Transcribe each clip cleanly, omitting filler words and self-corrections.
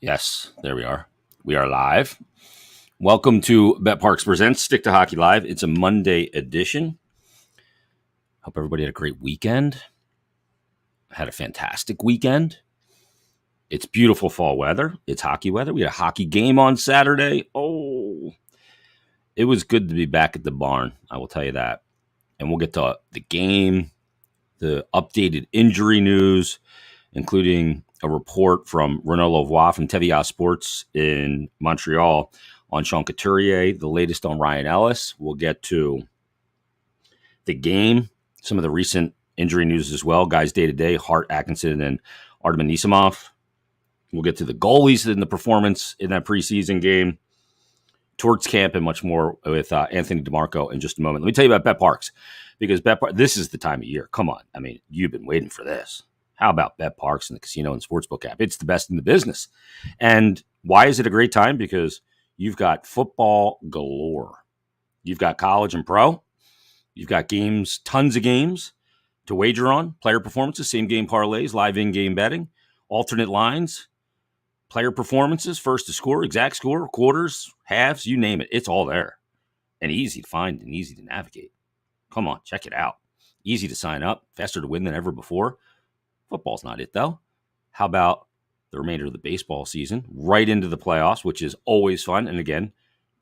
Yes, there we are. We are live. Welcome to Bet Parks Presents Stick to Hockey Live. It's a Monday edition. Hope everybody had a great weekend. Had a fantastic weekend. It's beautiful fall weather. It's hockey weather. We had a hockey game on Saturday. Oh, it was good to be back at the barn. I will tell you that. And we'll get to the game, the updated injury news, including a report from Renaud Lavoie from TVA Sports in Montreal on Sean Couturier, the latest on Ryan Ellis. We'll get to the game, some of the recent injury news as well. Guys day to day, Hart, Atkinson, and Artem Anisimov. We'll get to the goalies in the performance in that preseason game, towards camp, and much more with Anthony DiMarco in just a moment. Let me tell you about Bet Parks, because this is the time of year. Come on. I mean, you've been waiting for this. How about Bet Parks and the casino and sportsbook app? It's the best in the business. And why is it a great time? Because you've got football galore. You've got college and pro. You've got games, tons of games to wager on, player performances, same game parlays, live in-game betting, alternate lines, player performances, first to score, exact score, quarters, halves, you name it. It's all there and easy to find and easy to navigate. Come on, check it out. Easy to sign up, faster to win than ever before. Football's not it, though. How about the remainder of the baseball season, right into the playoffs, which is always fun. And again,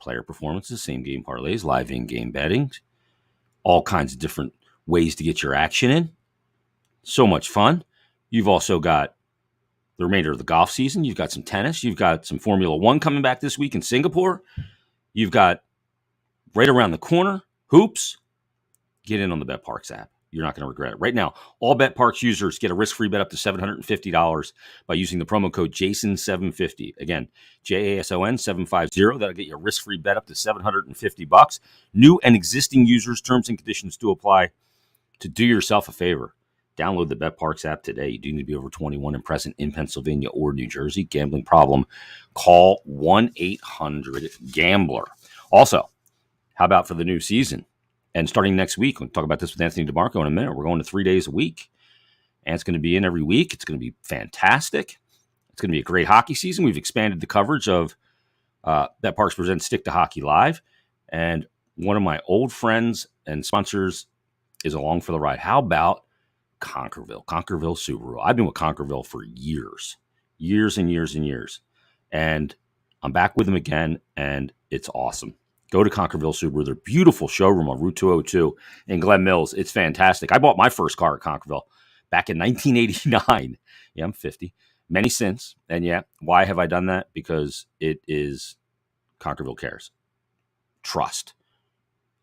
player performances, same game parlays, live in-game betting, all kinds of different ways to get your action in. So much fun. You've also got the remainder of the golf season. You've got some tennis. You've got some Formula One coming back this week in Singapore. You've got right around the corner, hoops. Get in on the Bet Parks app. You're not going to regret it. Right now, all Bet Parks users get a risk-free bet up to $750 by using the promo code JASON750. Again, JASON 750. That'll get you a risk-free bet up to $750. New and existing users, terms and conditions do apply. To do yourself a favor, download the Bet Parks app today. You do need to be over 21 and present in Pennsylvania or New Jersey. Gambling problem, call 1-800-GAMBLER. Also, how about for the new season? And starting next week, we'll talk about this with Anthony DiMarco in a minute. We're going to 3 days a week. And it's going to be in every week. It's going to be fantastic. It's going to be a great hockey season. We've expanded the coverage of Bet Parks Presents Stick to Hockey Live. And one of my old friends and sponsors is along for the ride. How about Conquerville Subaru? I've been with Conquerville for years and years and years. And I'm back with them again, and it's awesome. Go to Conquerville Subaru. Their beautiful showroom on Route 202 in Glen Mills. It's fantastic. I bought my first car at Conquerville back in 1989. Yeah, I'm 50. Many since. And yeah, why have I done that? Because it is Conquerville Cares. Trust.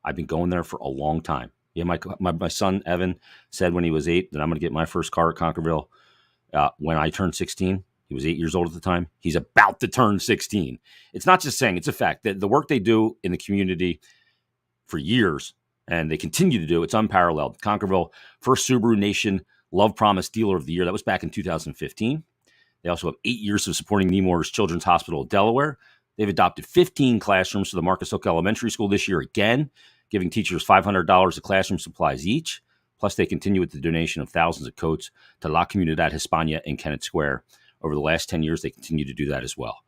I've been going there for a long time. Yeah, my son, Evan, said when he was 8 that I'm going to get my first car at Conquerville when I turned 16. He was 8 years old at the time. He's about to turn 16. It's not just saying, it's a fact that the work they do in the community for years, and they continue to do, it's unparalleled. Conquerville, first Subaru Nation Love Promise Dealer of the Year. That was back in 2015. They also have 8 years of supporting Nemours Children's Hospital of Delaware. They've adopted 15 classrooms for the Marcus Hook Elementary School this year again, giving teachers $500 of classroom supplies each. Plus, they continue with the donation of thousands of coats to La Comunidad Hispania in Kennett Square. Over the last 10 years, they continue to do that as well.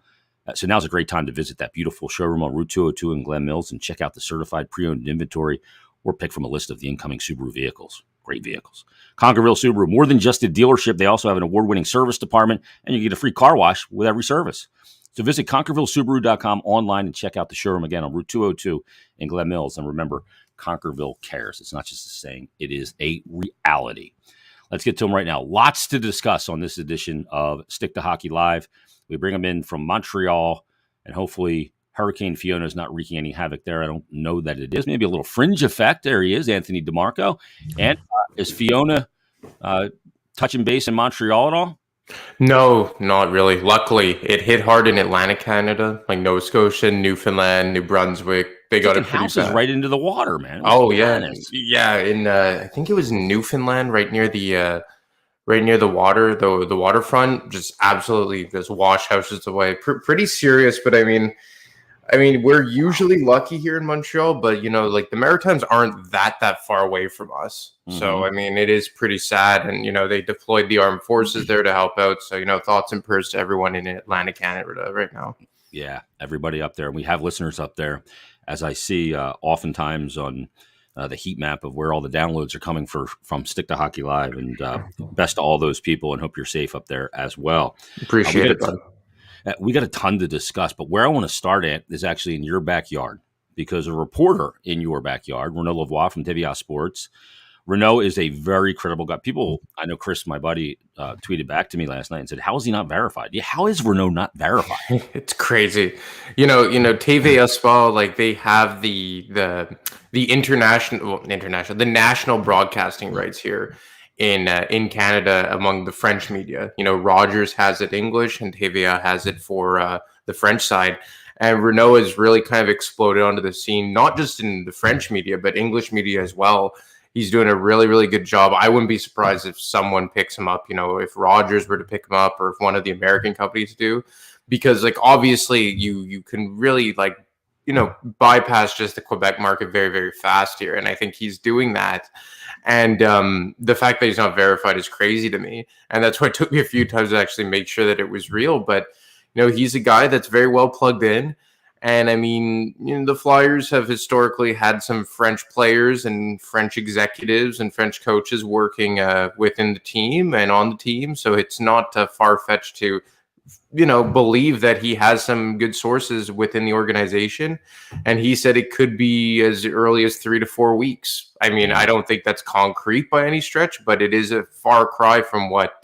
So now's a great time to visit that beautiful showroom on Route 202 in Glen Mills and check out the certified pre-owned inventory or pick from a list of the incoming Subaru vehicles. Great vehicles. Conquerville Subaru, more than just a dealership, they also have an award-winning service department, and you get a free car wash with every service. So visit ConquervilleSubaru.com online and check out the showroom again on Route 202 in Glen Mills. And remember, Conquerville cares. It's not just a saying. It is a reality. Let's get to them right now. Lots to discuss on this edition of Stick to Hockey Live. We bring them in from Montreal, and hopefully Hurricane Fiona is not wreaking any havoc there. I don't know that it is. Maybe a little fringe effect. There he is, Anthony DiMarco. And is Fiona touching base in Montreal at all? No, not really. Luckily, it hit hard in Atlantic Canada, like Nova Scotia, Newfoundland, New Brunswick. They got it pretty houses bad. Right into the water, man. Oh bananas. Yeah. In I think it was Newfoundland, right near the water, the waterfront. Just absolutely, just wash houses away. Pretty serious, but I mean, I mean, we're usually lucky here in Montreal, but like the Maritimes aren't that far away from us. So I mean, it is pretty sad, and they deployed the armed forces there to help out. So thoughts and prayers to everyone in Atlantic Canada right now. Yeah, everybody up there. We have listeners up there, as I see oftentimes on the heat map of where all the downloads are coming from Stick to Hockey Live. And best to all those people, and hope you're safe up there as well. Appreciate it, bud. We got a ton to discuss, but where I want to start at is actually in your backyard, because a reporter in your backyard, Renaud Lavoie from TVA Sports. Renaud is a very credible guy. People, I know Chris, my buddy, tweeted back to me last night and said, "How is he not verified?" Yeah, how is Renaud not verified? It's crazy. TVA Sport, like they have the the national broadcasting rights here in Canada among the French media. Rogers has it English and TVA has it for the French side. And Renaud has really kind of exploded onto the scene, not just in the French media, but English media as well. He's doing a really, really good job. I wouldn't be surprised if someone picks him up, if Rogers were to pick him up or if one of the American companies do, because like obviously you can really bypass just the Quebec market very, very fast here. And I think he's doing that. And the fact that he's not verified is crazy to me. And that's why it took me a few times to actually make sure that it was real. But, he's a guy that's very well plugged in. And I mean, the Flyers have historically had some French players and French executives and French coaches working within the team and on the team. So it's not far-fetched to, believe that he has some good sources within the organization. And he said it could be as early as 3 to 4 weeks. I mean, I don't think that's concrete by any stretch, but it is a far cry from what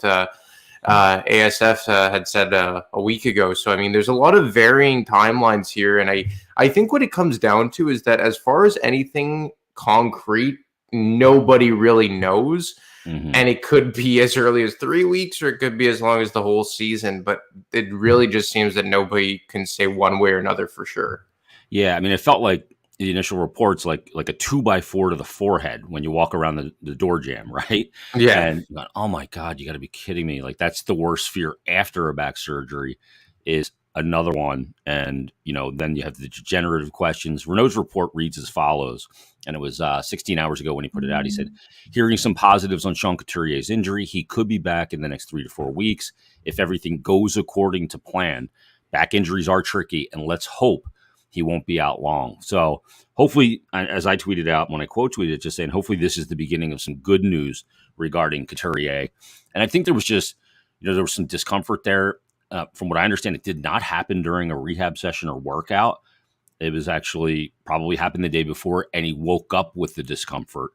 ASF had said a week ago. So, I mean, there's a lot of varying timelines here. And I think what it comes down to is that as far as anything concrete, nobody really knows. And it could be as early as 3 weeks or it could be as long as the whole season. But it really just seems that nobody can say one way or another for sure. Yeah, I mean, it felt like the initial reports like a 2x4 to the forehead when you walk around the door jamb, right? Yeah. And you're like, oh my God, you got to be kidding me. Like that's the worst fear after a back surgery is another one. And, then you have the degenerative questions. Renaud's report reads as follows. And it was 16 hours ago when he put it out. He said, hearing some positives on Sean Couturier's injury, he could be back in the next 3 to 4 weeks if everything goes according to plan. Back injuries are tricky, and let's hope he won't be out long. So hopefully, as I tweeted out when I quote tweeted, just saying, hopefully this is the beginning of some good news regarding Couturier. And I think there was just, there was some discomfort there. From what I understand, it did not happen during a rehab session or workout. It was actually probably happened the day before, and he woke up with the discomfort.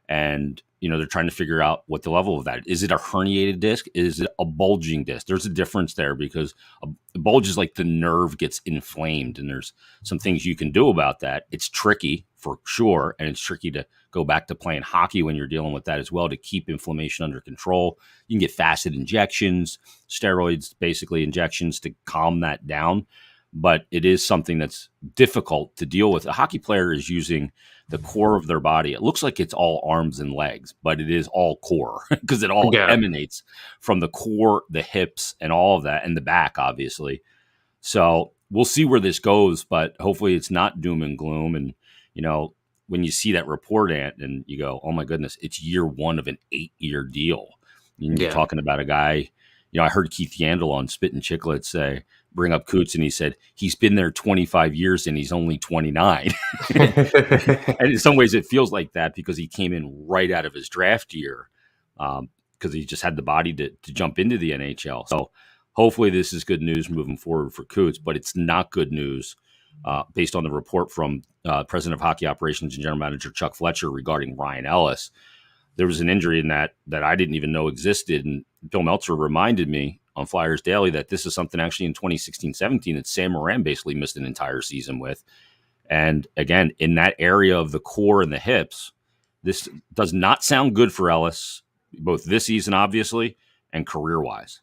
And, they're trying to figure out what the level of that is. It a herniated disc? Is it a bulging disc? There's a difference there because a bulge is like the nerve gets inflamed, and there's some things you can do about that. It's tricky for sure, and it's tricky to go back to playing hockey when you're dealing with that as well to keep inflammation under control. You can get facet injections, steroids, basically injections to calm that down. But it is something that's difficult to deal with. A hockey player is using the core of their body. It looks like it's all arms and legs, but it is all core because it all emanates from the core, the hips, and all of that, and the back, obviously. So we'll see where this goes, but hopefully it's not doom and gloom. And, when you see that report, and you go, oh my goodness, it's year one of an 8-year deal. You're talking about a guy, I heard Keith Yandel on Spit and Chicklets bring up Coots, and he said he's been there 25 years and he's only 29. And in some ways it feels like that because he came in right out of his draft year because he just had the body to jump into the NHL. So hopefully this is good news moving forward for Coots, but it's not good news based on the report from President of Hockey Operations and General Manager Chuck Fletcher regarding Ryan Ellis. There was an injury in that I didn't even know existed, and Bill Meltzer reminded me on Flyers Daily that this is something actually in 2016-17 that Sam Moran basically missed an entire season with. And again, in that area of the core and the hips, this does not sound good for Ellis, both this season, obviously, and career-wise.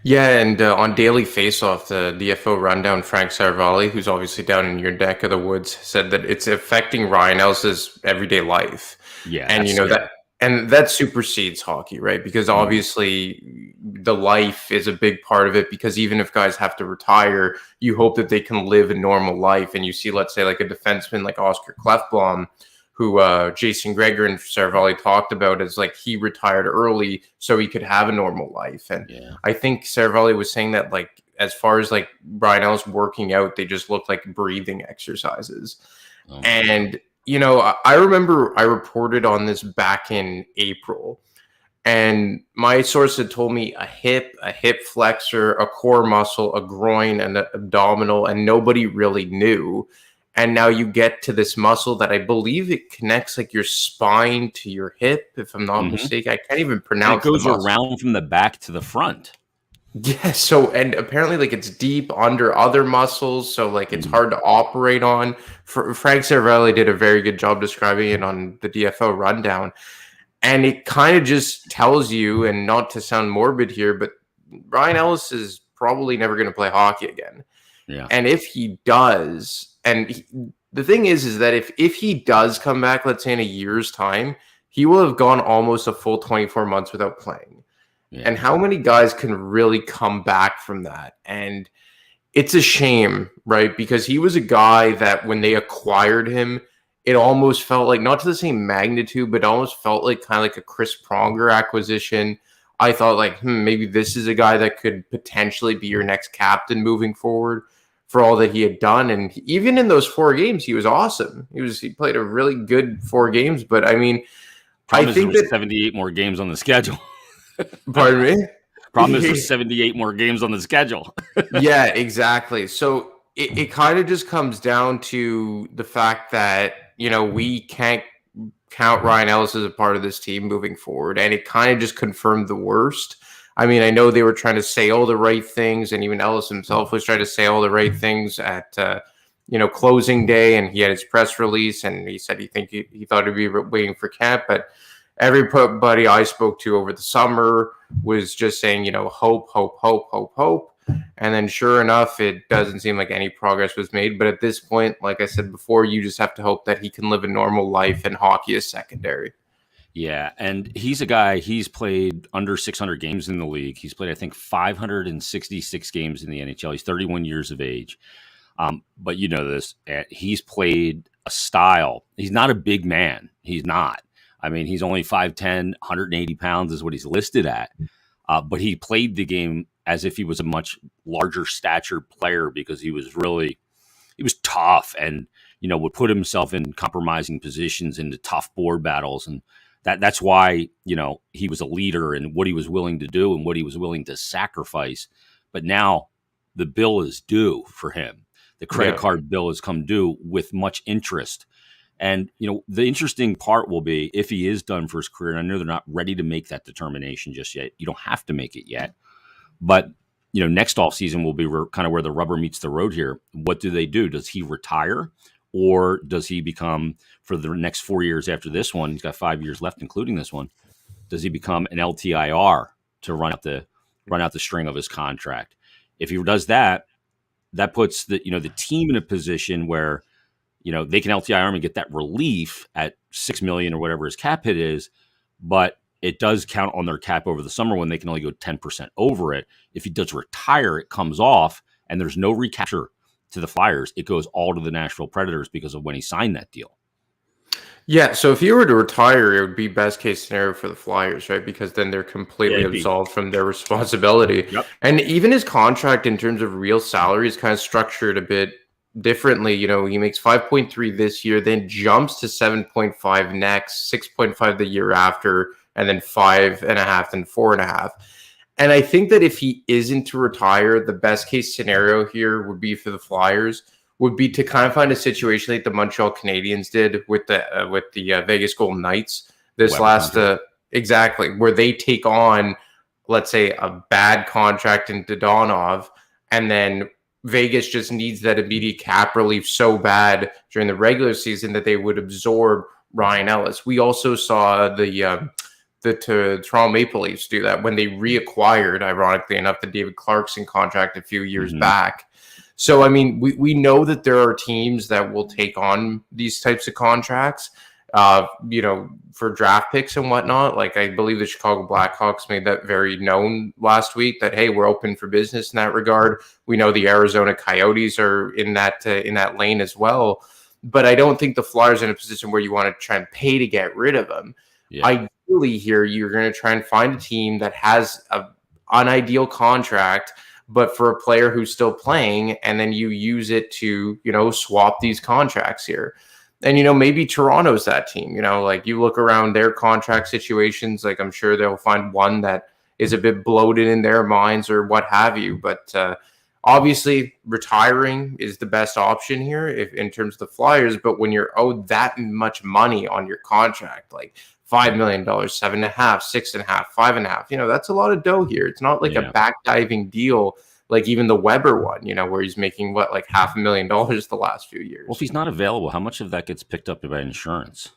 Yeah, and on Daily Faceoff, the DFO rundown, Frank Saravalli, who's obviously down in your neck of the woods, said that it's affecting Ryan Ellis's everyday life. Yeah, and And that supersedes hockey, right? Because obviously the life is a big part of it, because even if guys have to retire, you hope that they can live a normal life. And you see, let's say, like a defenseman like Oscar Klefbom, who Jason Greger and Saravalli talked about, as like he retired early so he could have a normal life. And I think Saravalli was saying that, like, as far as like Brian Ellis working out, they just looked like breathing exercises. And you know, I remember I reported on this back in April, and my source had told me a hip flexor, a core muscle, a groin, and an abdominal, and nobody really knew. And now you get to this muscle that I believe it connects like your spine to your hip, if I'm not mistaken. I can't even pronounce it. It goes around from the back to the front. Yeah, so, and apparently like it's deep under other muscles, so like it's hard to operate on. Frank Saravalli did a very good job describing it on the DFO rundown. And it kind of just tells you, and not to sound morbid here, but Brian Ellis is probably never going to play hockey again. Yeah. And if he does, the thing is that if he does come back, let's say in a year's time, he will have gone almost a full 24 months without playing. Yeah. And how many guys can really come back from that? And it's a shame, right? Because he was a guy that when they acquired him, it almost felt like, not to the same magnitude, but almost felt like kind of like a Chris Pronger acquisition. I thought like, maybe this is a guy that could potentially be your next captain moving forward for all that he had done. And even in those 4 games, he was awesome. He played a really good 4 games, but I mean, I think that 78 more games on the schedule. Pardon me? Problem is there's 78 more games on the schedule. Yeah, exactly. So it kind of just comes down to the fact that, you know, we can't count Ryan Ellis as a part of this team moving forward. And it kind of just confirmed the worst. I mean, I know they were trying to say all the right things, and even Ellis himself was trying to say all the right things at, closing day. And he had his press release, and he said he thought he'd be waiting for camp. But everybody I spoke to over the summer was just saying, you know, hope. And then sure enough, it doesn't seem like any progress was made. But at this point, like I said before, you just have to hope that he can live a normal life, and hockey is secondary. Yeah, and he's a guy, he's played under 600 games in the league. He's played, I think, 566 games in the NHL. He's 31 years of age. But you know this, he's played a style. He's not a big man. He's not. I mean, he's only 5'10", 180 pounds is what he's listed at. But he played the game as if he was a much larger stature player, because he was tough and, you know, would put himself in compromising positions into tough board battles. And that's why, you know, he was a leader in what he was willing to do and what he was willing to sacrifice. But now the bill is due for him. The credit card bill has come due with much interest. And, you know, the interesting part will be if he is done for his career, and I know they're not ready to make that determination just yet. You don't have to make it yet. But, you know, next offseason will be kind of where the rubber meets the road here. What do they do? Does he retire, or does he become, for the next 4 years after this one, he's got 5 years left, including this one, does he become an LTIR to run out the string of his contract? If he does that, that puts the team in a position where, you know, they can LTIR him and get that relief at $6 million or whatever his cap hit is, but it does count on their cap over the summer when they can only go 10% over it. If he does retire, it comes off, and there's no recapture to the Flyers. It goes all to the Nashville Predators because of when he signed that deal. Yeah, so if he were to retire, it would be best case scenario for the Flyers, right? Because then they're completely absolved from their responsibility. Yep. And even his contract in terms of real salary is kind of structured a bit differently. You know, he makes 5.3 this year, then jumps to 7.5 next, 6.5 the year after, and then 5.5 and 4.5. And I think that if he isn't to retire, the best case scenario here would be for the Flyers would be to kind of find a situation like the Montreal Canadiens did with the Vegas Golden Knights this exactly, where they take on, let's say, a bad contract in Dodonov, and then Vegas just needs that immediate cap relief so bad during the regular season that they would absorb Ryan Ellis. We also saw the Toronto Maple Leafs do that when they reacquired, ironically enough, the David Clarkson contract a few years back. So, I mean, we know that there are teams that will take on these types of contracts. for draft picks and whatnot. Like, I believe the Chicago Blackhawks made that very known last week that, hey, we're open for business in that regard. We know the Arizona Coyotes are in that lane as well. But I don't think the Flyers are in a position where you want to try and pay to get rid of them. Yeah. Ideally here, you're going to try and find a team that has an unideal contract, but for a player who's still playing, and then you use it to, swap these contracts here. And, maybe Toronto's that team. Like, you look around their contract situations, like, I'm sure they'll find one that is a bit bloated in their minds or what have you. But obviously, retiring is the best option here in terms of the Flyers. But when you're owed that much money on your contract, like $5 million, $7.5 million, $6.5 million, $5.5 million, that's a lot of dough here. It's not like a backdiving deal like even the Weber one, where he's making like $500,000 the last few years. Well, if he's not available, how much of that gets picked up by insurance?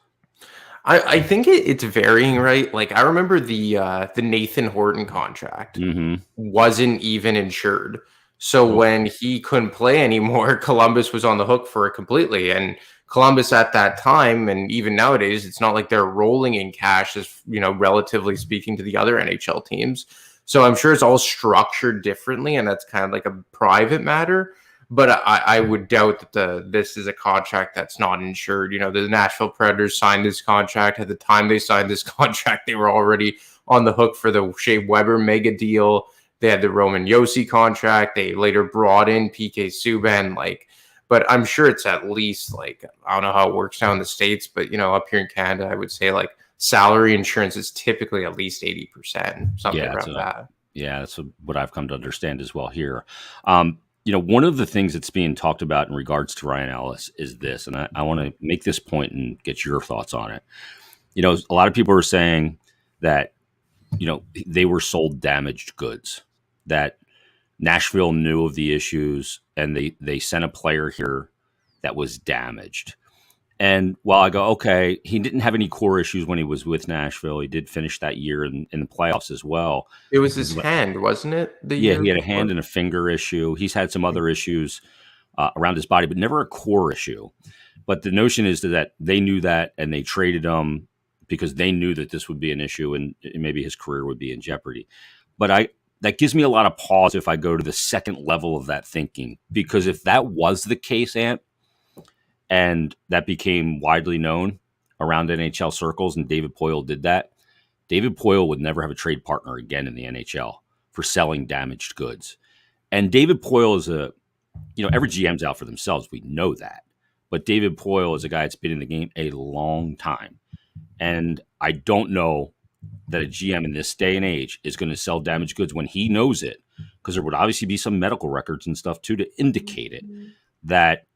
I think it's varying, right? Like, I remember the Nathan Horton contract wasn't even insured. So when he couldn't play anymore, Columbus was on the hook for it completely. And Columbus at that time, and even nowadays, it's not like they're rolling in cash, as relatively speaking, to the other NHL teams. So I'm sure it's all structured differently, and that's kind of like a private matter. But I would doubt that this is a contract that's not insured. The Nashville Predators signed this contract. At the time they signed this contract, they were already on the hook for the Shea Weber mega deal. They had the Roman Josi contract. They later brought in PK Subban. But I'm sure it's at least, I don't know how it works down in the States, but, up here in Canada, I would say, salary insurance is typically at least 80%, something around that. Yeah, that's what I've come to understand as well here. One of the things that's being talked about in regards to Ryan Ellis is this, and I want to make this point and get your thoughts on it. A lot of people are saying that, they were sold damaged goods, that Nashville knew of the issues and they sent a player here that was damaged. And while I go, okay, he didn't have any core issues when he was with Nashville. He did finish that year in the playoffs as well. It was his hand, wasn't it? He had a hand and a finger issue. He's had some other issues around his body, but never a core issue. But the notion is that they knew that and they traded him because they knew that this would be an issue and maybe his career would be in jeopardy. But that gives me a lot of pause if I go to the second level of that thinking, because if that was the case, Ant, and that became widely known around NHL circles, and David Poile did that, David Poile would never have a trade partner again in the NHL for selling damaged goods. And David Poile is every GM's out for themselves. We know that. But David Poile is a guy that's been in the game a long time. And I don't know that a GM in this day and age is going to sell damaged goods when he knows it, because there would obviously be some medical records and stuff too to indicate it, that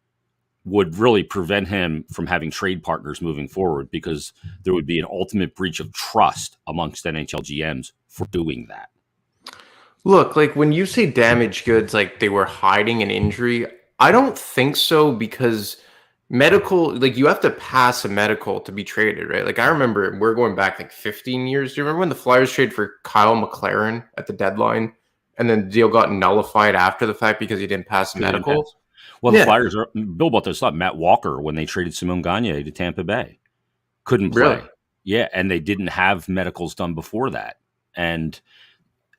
would really prevent him from having trade partners moving forward, because there would be an ultimate breach of trust amongst NHL GMs for doing that. Look, when you say damaged goods, they were hiding an injury, I don't think so, because medical, you have to pass a medical to be traded, right? I remember we're going back 15 years. Do you remember when the Flyers traded for Kyle McLaren at the deadline, and then the deal got nullified after the fact because he didn't pass the medical? Well, the Flyers, Bill brought this up, Matt Walker, when they traded Simon Gagne to Tampa Bay, couldn't play. Really? Yeah, and they didn't have medicals done before that. And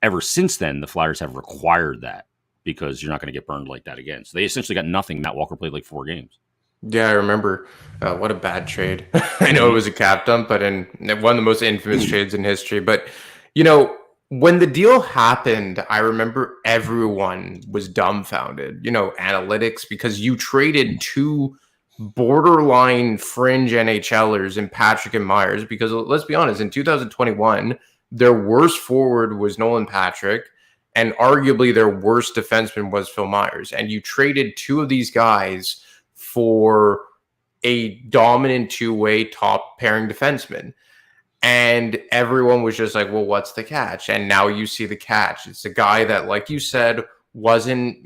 ever since then, the Flyers have required that, because you're not going to get burned like that again. So they essentially got nothing. Matt Walker played 4 games. Yeah, I remember. What a bad trade. I know it was a cap dump, but in one of the most infamous trades in history. But, when the deal happened, I remember everyone was dumbfounded, analytics, because you traded 2 borderline fringe NHLers in Patrick and Myers, because let's be honest, in 2021, their worst forward was Nolan Patrick, and arguably their worst defenseman was Phil Myers. And you traded 2 of these guys for a dominant 2-way top pairing defenseman. And everyone was just like, well, what's the catch? And now you see the catch. It's a guy that, like you said, wasn't,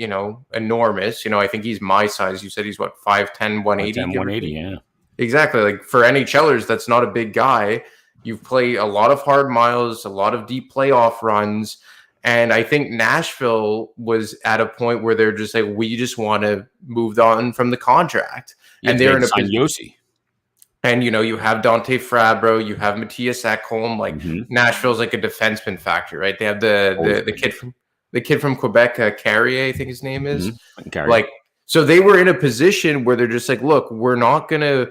enormous. I think he's my size. You said he's 5'10", 180? 180, yeah. Exactly. For NHLers, that's not a big guy. You've played a lot of hard miles, a lot of deep playoff runs. And I think Nashville was at a point where they're just like, we just want to move on from the contract. Yeah, and they're in a position. Yossi. And, you have Dante Fabro, you have Matthias Ekholm. Like, Mm-hmm. Nashville's like a defenseman factory, right? They have Always the been. kid from Quebec, Carrier, I think his name is. Mm-hmm. Carry. Like, so they were in a position where they're just like, look, we're not gonna,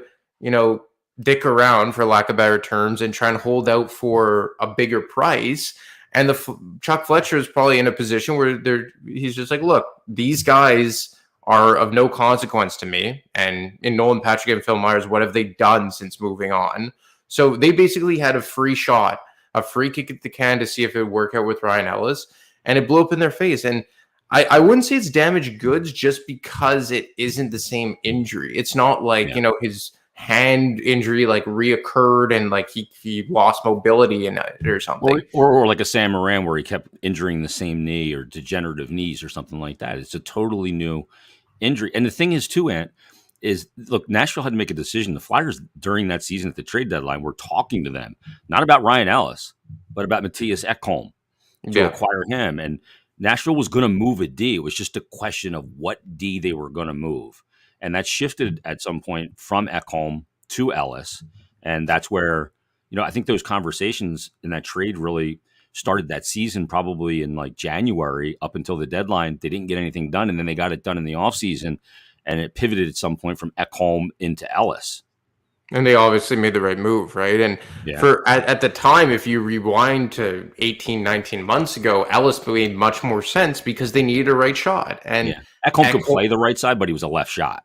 dick around, for lack of better terms, and try and hold out for a bigger price. And Chuck Fletcher is probably in a position where he's just like, look, these guys are of no consequence to me. And in Nolan Patrick and Phil Myers, what have they done since moving on? So they basically had a free shot, a free kick at the can to see if it would work out with Ryan Ellis, and it blew up in their face. And I wouldn't say it's damaged goods just because it isn't the same injury. It's not like, his hand injury like reoccurred and like he lost mobility in it or something. Or like a Sam Moran where he kept injuring the same knee, or degenerative knees or something like that. It's a totally new injury. And the thing is too, Ant, is look, Nashville had to make a decision. The Flyers during that season at the trade deadline were talking to them, not about Ryan Ellis, but about Matthias Ekholm to acquire him. And Nashville was going to move a D. It was just a question of what D they were going to move. And that shifted at some point from Ekholm to Ellis. And that's where, I think those conversations in that trade really started that season, probably in like January up until the deadline. They didn't get anything done. And then they got it done in the offseason, and it pivoted at some point from Ekholm into Ellis. And they obviously made the right move, right? And at the time, if you rewind to 18, 19 months ago, Ellis made much more sense because they needed a right shot. And Ekholm could play the right side, but he was a left shot.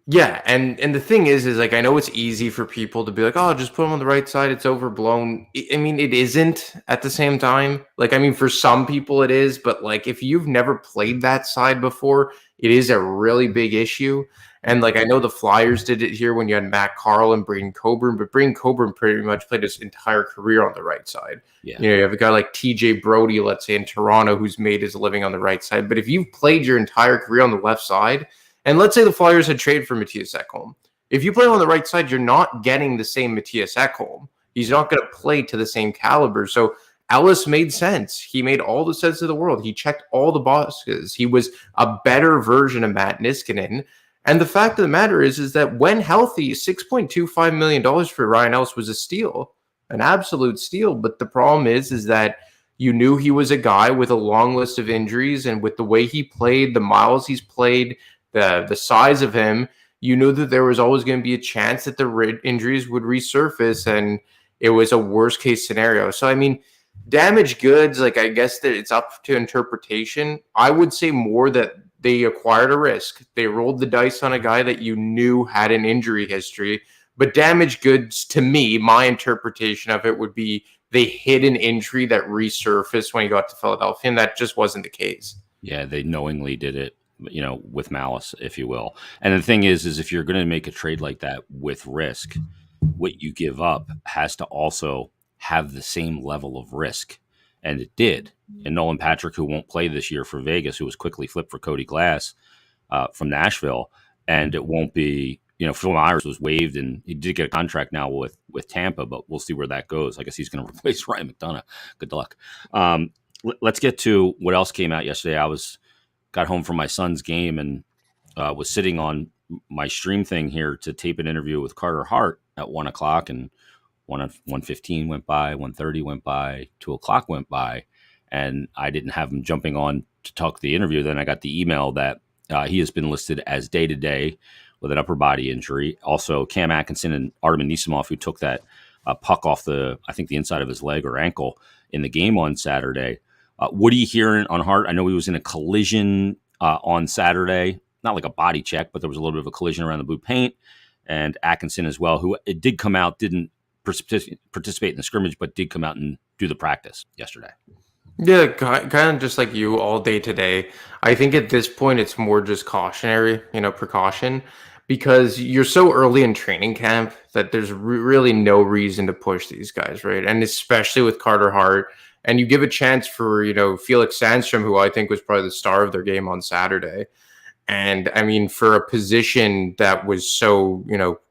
Yeah, and the thing is like, I know it's easy for people to be like, oh, just put him on the right side, it's overblown. I mean, it isn't at the same time. Like, I mean, for some people it is, but like, if you've never played that side before, it is a really big issue. And like, I know the Flyers did it here when you had Matt Carl and Braden Coburn, but Braden Coburn pretty much played his entire career on the right side. Yeah. You have a guy like TJ Brody, let's say in Toronto, who's made his living on the right side. But if you've played your entire career on the left side, and let's say the Flyers had traded for Matthias Ekholm, if you play on the right side, you're not getting the same Matthias Ekholm. He's not going to play to the same caliber. So Ellis made sense. He made all the sense of the world. He checked all the boxes. He was a better version of Matt Niskanen. And the fact of the matter is that when healthy, $6.25 million for Ryan Ellis was a steal, an absolute steal. But the problem is that you knew he was a guy with a long list of injuries, and with the way he played, the miles he's played, the size of him, you knew that there was always going to be a chance that the injuries would resurface, and it was a worst case scenario. So, I mean, damaged goods, like, I guess that it's up to interpretation. I would say more that they acquired a risk. They rolled the dice on a guy that you knew had an injury history. But damaged goods, to me, my interpretation of it would be they hid an injury that resurfaced when he got to Philadelphia, and that just wasn't the case. Yeah, they knowingly did it, with malice, if you will. And the thing is if you're going to make a trade like that with risk, what you give up has to also have the same level of risk. And it did. And Nolan Patrick, who won't play this year for Vegas, who was quickly flipped for Cody Glass from Nashville, and it won't be, Phil Myers was waived, and he did get a contract now with Tampa, but we'll see where that goes. I guess he's going to replace Ryan McDonough. Good luck. Let's get to what else came out yesterday. Got home from my son's game and was sitting on my stream thing here to tape an interview with Carter Hart at 1 o'clock, and 1:15 went by, 1:30 went by, 2 o'clock went by, and I didn't have him jumping on to talk the interview. Then I got the email that he has been listed as day-to-day with an upper body injury. Also, Cam Atkinson and Artem Anisimov, who took that puck off the inside of his leg or ankle in the game on Saturday. What are you hearing on Hart? I know he was in a collision on Saturday, not like a body check, but there was a little bit of a collision around the blue paint. And Atkinson as well, who it did come out, didn't participate in the scrimmage, but did come out and do the practice yesterday. Yeah, kind of just like you, all day today. I think at this point it's more just cautionary, precaution, because you're so early in training camp that there's really no reason to push these guys, right? And especially with Carter Hart. And you give a chance for, Felix Sandstrom, who I think was probably the star of their game on Saturday. And I mean, for a position that was so,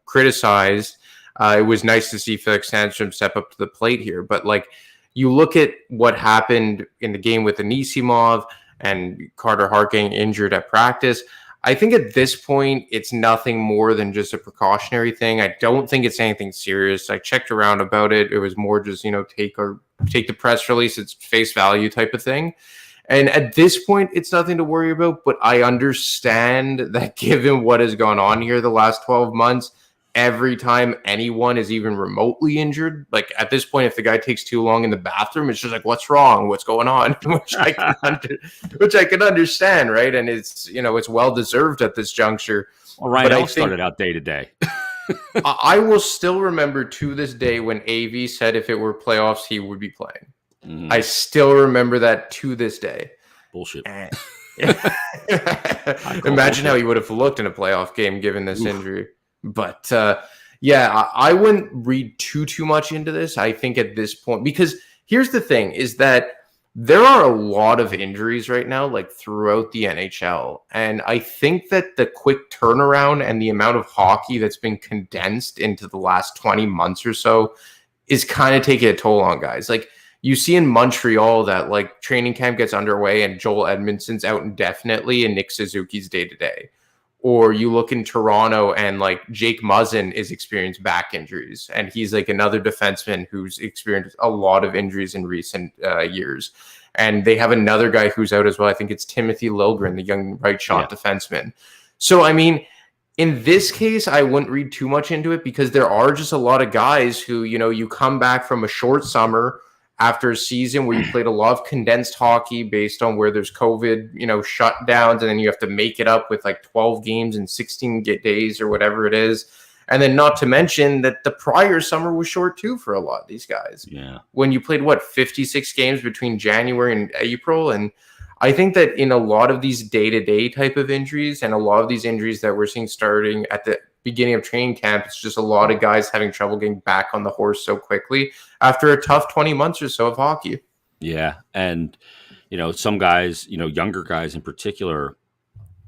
criticized, it was nice to see Felix Sandstrom step up to the plate here. But like, you look at what happened in the game with Anisimov and Carter Hart getting injured at practice. I think at this point, it's nothing more than just a precautionary thing. I don't think it's anything serious. I checked around about it. It was more just, take the press release, it's face value type of thing. And at this point, it's nothing to worry about. But I understand that given what has gone on here the last 12 months, every time anyone is even remotely injured, like at this point, if the guy takes too long in the bathroom, it's just like, what's wrong? What's going on? which I can understand, right? And it's it's well deserved at this juncture. Well, Ryan Ellis started out day to day. I will still remember to this day when AV said if it were playoffs, he would be playing. Mm-hmm. I still remember that to this day. Bullshit. Imagine how he would have looked in a playoff game given this injury. But I wouldn't read too much into this. I think at this point, because here's the thing is that there are a lot of injuries right now, like throughout the NHL. And I think that the quick turnaround and the amount of hockey that's been condensed into the last 20 months or so is kind of taking a toll on guys. Like you see in Montreal that like training camp gets underway and Joel Edmondson's out indefinitely and Nick Suzuki's day to day. Or you look in Toronto and like Jake Muzzin is experienced back injuries. And he's like another defenseman who's experienced a lot of injuries in recent years. And they have another guy who's out as well. I think it's Timothy Liljegren, the young right shot defenseman. So, I mean, in this case, I wouldn't read too much into it because there are just a lot of guys who, you come back from a short summer after a season where you played a lot of condensed hockey based on where there's COVID, shutdowns, and then you have to make it up with like 12 games in 16 days or whatever it is. And then not to mention that the prior summer was short too for a lot of these guys. Yeah. When you played 56 games between January and April. And I think that in a lot of these day-to-day type of injuries and a lot of these injuries that we're seeing starting at the beginning of training camp, it's just a lot of guys having trouble getting back on the horse so quickly after a tough 20 months or so of hockey. Yeah. And, some guys, younger guys in particular,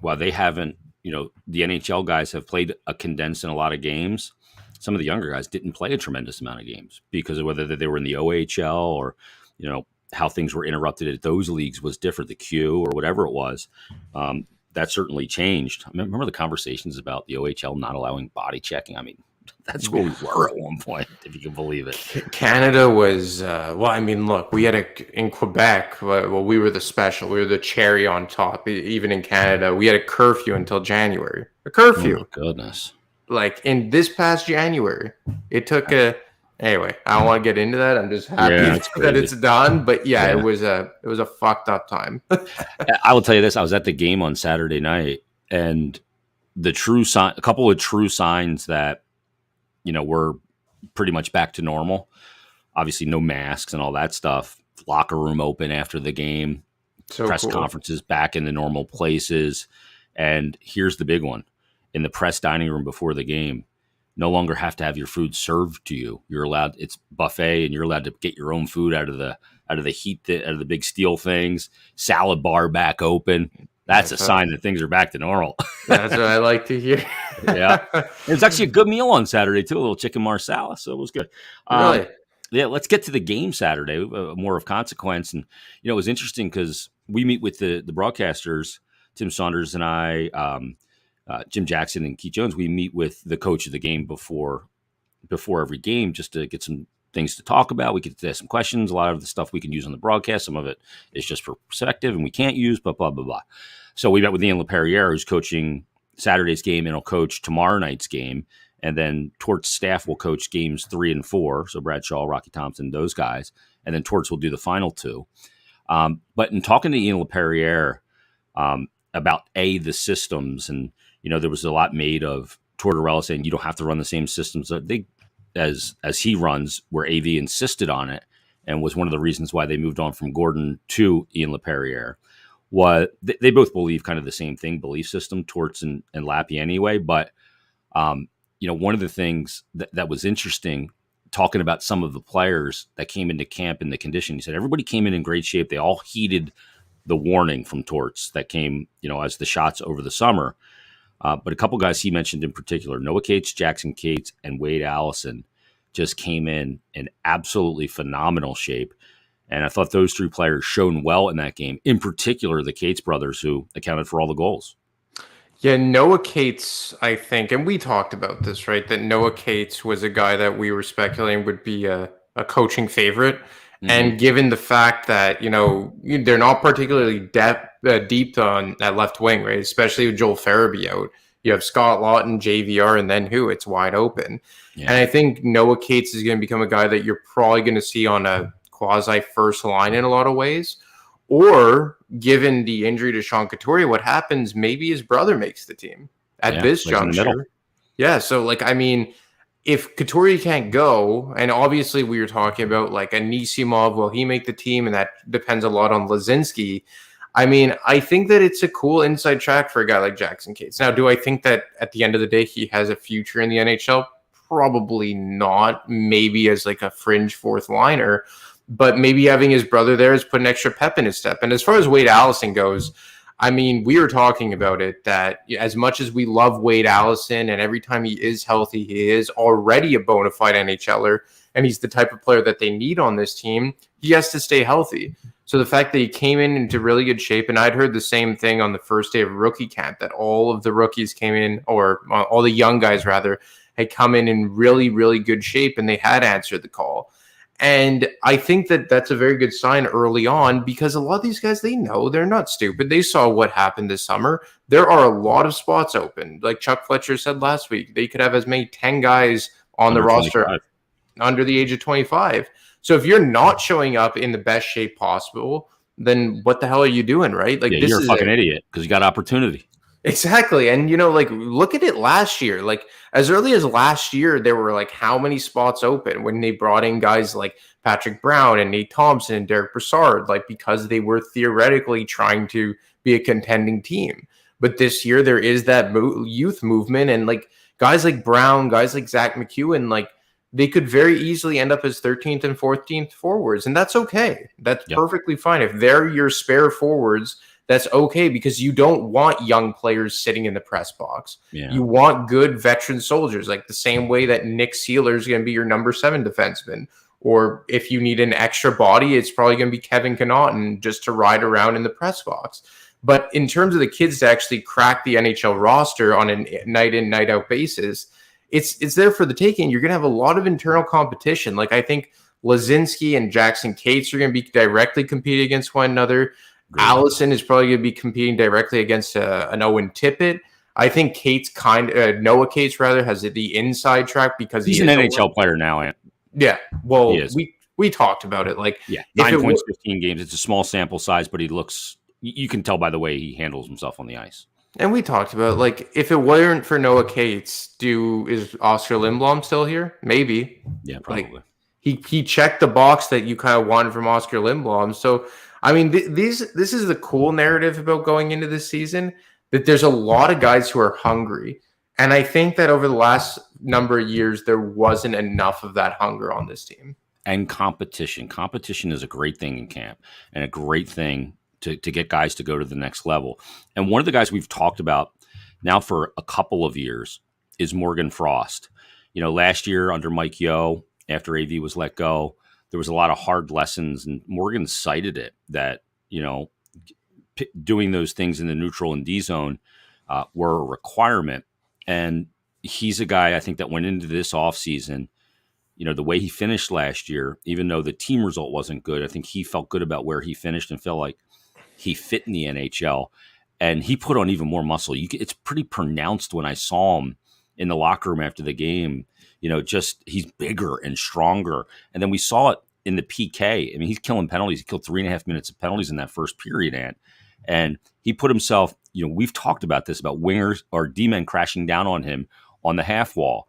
while they haven't, the NHL guys have played a condensed in a lot of games. Some of the younger guys didn't play a tremendous amount of games because of whether they were in the OHL or, how things were interrupted at those leagues was different, the Q or whatever it was. That certainly changed. I remember the conversations about the OHL not allowing body checking. I mean, that's where we were at one point, if you can believe it. Canada was, look, we had in Quebec, we were the special. We were the cherry on top. Even in Canada, we had a curfew until January. A curfew. Oh, my goodness. Like in this past January, it took anyway, I don't want to get into that. I'm just happy that it's done. But it was a fucked up time. I will tell you this. I was at the game on Saturday night, and a couple of true signs that, we're pretty much back to normal. Obviously no masks and all that stuff. Locker room open after the game. Press conferences back in the normal places. And here's the big one. In the press dining room before the game, no longer have to have your food served to you. You're allowed, it's buffet, and you're allowed to get your own food out of the heat, out of the big steel things. Salad bar back open. That's a sign that things are back to normal. That's what I like to hear. Yeah. It was actually a good meal on Saturday too. A little chicken marsala. So it was good. Really? Let's get to the game Saturday, more of consequence. And, it was interesting because we meet with the broadcasters, Tim Saunders and I, Jim Jackson and Keith Jones. We meet with the coach of the game before every game just to get some things to talk about. We get to ask some questions. A lot of the stuff we can use on the broadcast. Some of it is just for perspective and we can't use, but blah, blah, blah. So we met with Ian LaPerriere, who's coaching Saturday's game and he'll coach tomorrow night's game. And then Tort's staff will coach games 3 and 4. So Bradshaw, Rocky Thompson, those guys. And then Torts will do the final 2. But in talking to Ian LaPerriere about the systems, and, there was a lot made of Tortorella saying you don't have to run the same systems as he runs, where AV insisted on it and was one of the reasons why they moved on from Gordon to Ian LaPerriere. They both believe kind of the same thing, belief system, Torts and Lappy anyway. But, one of the things that was interesting, talking about some of the players that came into camp in the condition, he said everybody came in great shape. They all heeded the warning from Torts that came, as the shots over the summer. But a couple guys he mentioned in particular, Noah Cates, Jackson Cates, and Wade Allison just came in absolutely phenomenal shape. And I thought those 3 players shone well in that game, in particular the Cates brothers, who accounted for all the goals. Yeah, Noah Cates, I think, and we talked about this, right? That Noah Cates was a guy that we were speculating would be a coaching favorite. Mm-hmm. And given the fact that, they're not particularly deep on that left wing, right? Especially with Joel Farabee out. You have Scott Lawton, JVR, and then who? It's wide open. And Yeah. I think Noah Cates is going to become a guy that you're probably going to see on a quasi first line in a lot of ways. Or given the injury to Sean Couturier, what happens? Maybe his brother makes the team at Yeah. this Plays in the middle. juncture. Yeah. So, if Couturier can't go, and obviously we were talking about like a Nisimov, will he make the team? And that depends a lot on Lazinski. I think that it's a cool inside track for a guy like Jackson Cates. Now, do I think that at the end of the day he has a future in the NHL? Probably not. Maybe as like a fringe fourth liner, but maybe having his brother there has put an extra pep in his step. And as far as Wade Allison goes, we were talking about it that as much as we love Wade Allison and every time he is healthy, he is already a bona fide NHLer and he's the type of player that they need on this team, he has to stay healthy. So the fact that he came into really good shape, and I'd heard the same thing on the first day of rookie camp, that all of the rookies came in, or all the young guys rather, had come in really, really good shape and they had answered the call. And I think that that's a very good sign early on because a lot of these guys, they know they're not stupid. They saw what happened this summer. There are a lot of spots open. Like Chuck Fletcher said last week, they could have as many 10 guys on the roster 25. under the age of 25. So if you're not showing up in the best shape possible, then what the hell are you doing, right? Like, Yeah, this you're a is fucking idiot because you got opportunity. Exactly. And, look at it last year. Like, as early as last year, there were like how many spots open when they brought in guys like Patrick Brown and Nate Thompson and Derek Brassard, like, because they were theoretically trying to be a contending team. But this year, there is that youth movement. And like guys like Brown, guys like Zach McEwen, like, they could very easily end up as 13th and 14th forwards. And that's okay. That's Yep. perfectly fine. If they're your spare forwards, that's okay because you don't want young players sitting in the press box. Yeah. You want good veteran soldiers, like the same way that Nick Seeler is going to be your number 7 defenseman. Or if you need an extra body, it's probably going to be Kevin Connaughton just to ride around in the press box. But in terms of the kids to actually crack the NHL roster on a night in, night out basis, it's there for the taking. You're going to have a lot of internal competition. Like, I think Lazinski and Jackson Cates are going to be directly competing against one another. Great. Allison is probably going to be competing directly against an Owen Tippett. I think Noah Cates rather has the inside track because he's an NHL player now, Ant. Yeah, well, we talked about it. Like, 9 points, 15 games. It's a small sample size, but he looks. You can tell by the way he handles himself on the ice. And we talked about, like, if it weren't for Noah Cates, is Oscar Lindblom still here? Maybe. Yeah, probably. Like, he checked the box that you kind of wanted from Oscar Lindblom. So, this is the cool narrative about going into this season, that there's a lot of guys who are hungry. And I think that over the last number of years, there wasn't enough of that hunger on this team. And competition. Competition is a great thing in camp and a great thing to get guys to go to the next level. And one of the guys we've talked about now for a couple of years is Morgan Frost. Last year under Mike Yeo, after AV was let go, there was a lot of hard lessons, and Morgan cited it that, doing those things in the neutral and D zone were a requirement. And he's a guy, I think, that went into this offseason, the way he finished last year, even though the team result wasn't good, I think he felt good about where he finished and felt like he fit in the NHL. And he put on even more muscle. It's pretty pronounced when I saw him in the locker room after the game. Just he's bigger and stronger. And then we saw it in the PK. He's killing penalties. He killed 3.5 minutes of penalties in that first period, and he put himself, we've talked about this, about wingers or D-men crashing down on him on the half wall.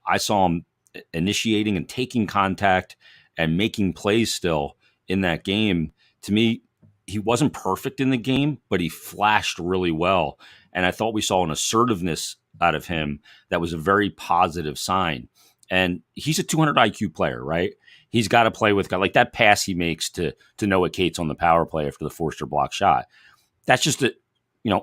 I saw him initiating and taking contact and making plays still in that game. To me, he wasn't perfect in the game, but he flashed really well. And I thought we saw an assertiveness out of him that was a very positive sign. And he's a 200 IQ player, right? He's got to play with guys like that pass he makes to Noah Cates on the power play after the Forster block shot. That's just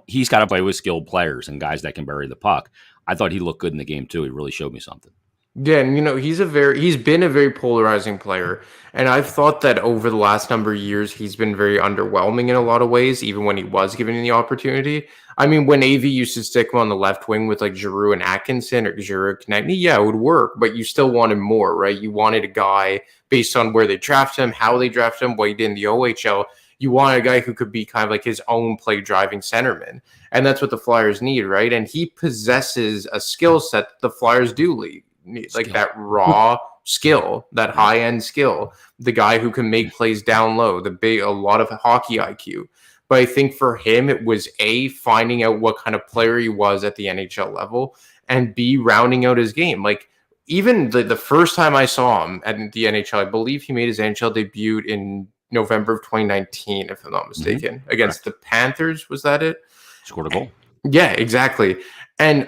he's got to play with skilled players and guys that can bury the puck. I thought he looked good in the game too. He really showed me something. Yeah, and he's been a very polarizing player. And I've thought that over the last number of years he's been very underwhelming in a lot of ways, even when he was given the opportunity. I mean, when AV used to stick him on the left wing with like Giroux and Atkinson or Giroux Konechny, yeah, it would work, but you still wanted more, right? You wanted a guy based on where they drafted him, how they drafted him, what he did in the OHL. You wanted a guy who could be kind of like his own play driving centerman. And that's what the Flyers need, right? And he possesses a skill set that the Flyers do need, like that raw skill, that high end skill, the guy who can make plays down low, a lot of hockey IQ. But I think for him, it was A, finding out what kind of player he was at the NHL level, and B, rounding out his game. Like, even the first time I saw him at the NHL, I believe he made his NHL debut in November of 2019, if I'm not mistaken, against the Panthers. Was that it? Scored a goal. Yeah, exactly. And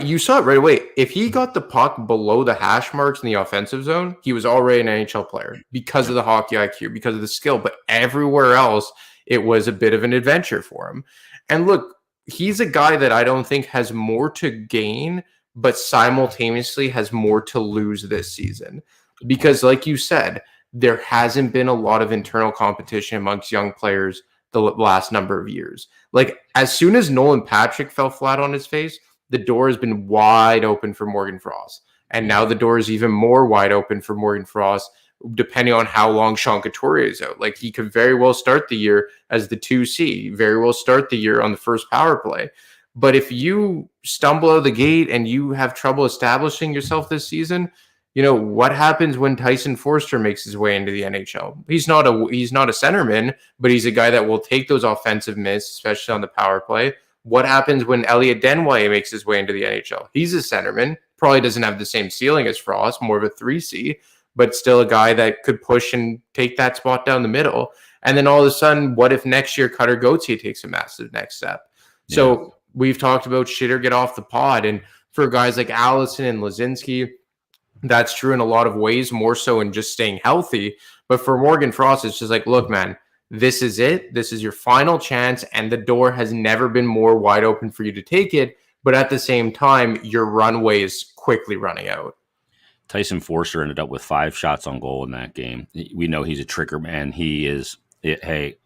you saw it right away. If he got the puck below the hash marks in the offensive zone, he was already an NHL player because of the hockey IQ, because of the skill. But everywhere else, it was a bit of an adventure for him. And look, he's a guy that I don't think has more to gain, but simultaneously has more to lose this season. Because, like you said, there hasn't been a lot of internal competition amongst young players the last number of years. Like, as soon as Nolan Patrick fell flat on his face, the door has been wide open for Morgan Frost. And now the door is even more wide open for Morgan Frost, depending on how long Sean Couturier is out. Like, he could very well start the year as the 2C, very well start the year on the first power play. But if you stumble out of the gate and you have trouble establishing yourself this season, what happens when Tyson Forster makes his way into the NHL? He's not a centerman, but he's a guy that will take those offensive minutes, especially on the power play. What happens when Elliot Denway makes his way into the NHL? He's a centerman, probably doesn't have the same ceiling as Frost, more of a 3C, but still a guy that could push and take that spot down the middle. And then all of a sudden, what if next year Cutter Gauthier takes a massive next step? Yeah. So we've talked about shit or get off the pod. And for guys like Allison and Lazinski, that's true in a lot of ways, more so in just staying healthy. But for Morgan Frost, it's just like, look, man, this is it. This is your final chance. And the door has never been more wide open for you to take it. But at the same time, your runway is quickly running out. Tyson Forster ended up with 5 shots on goal in that game. We know he's a trigger man. He is, hey,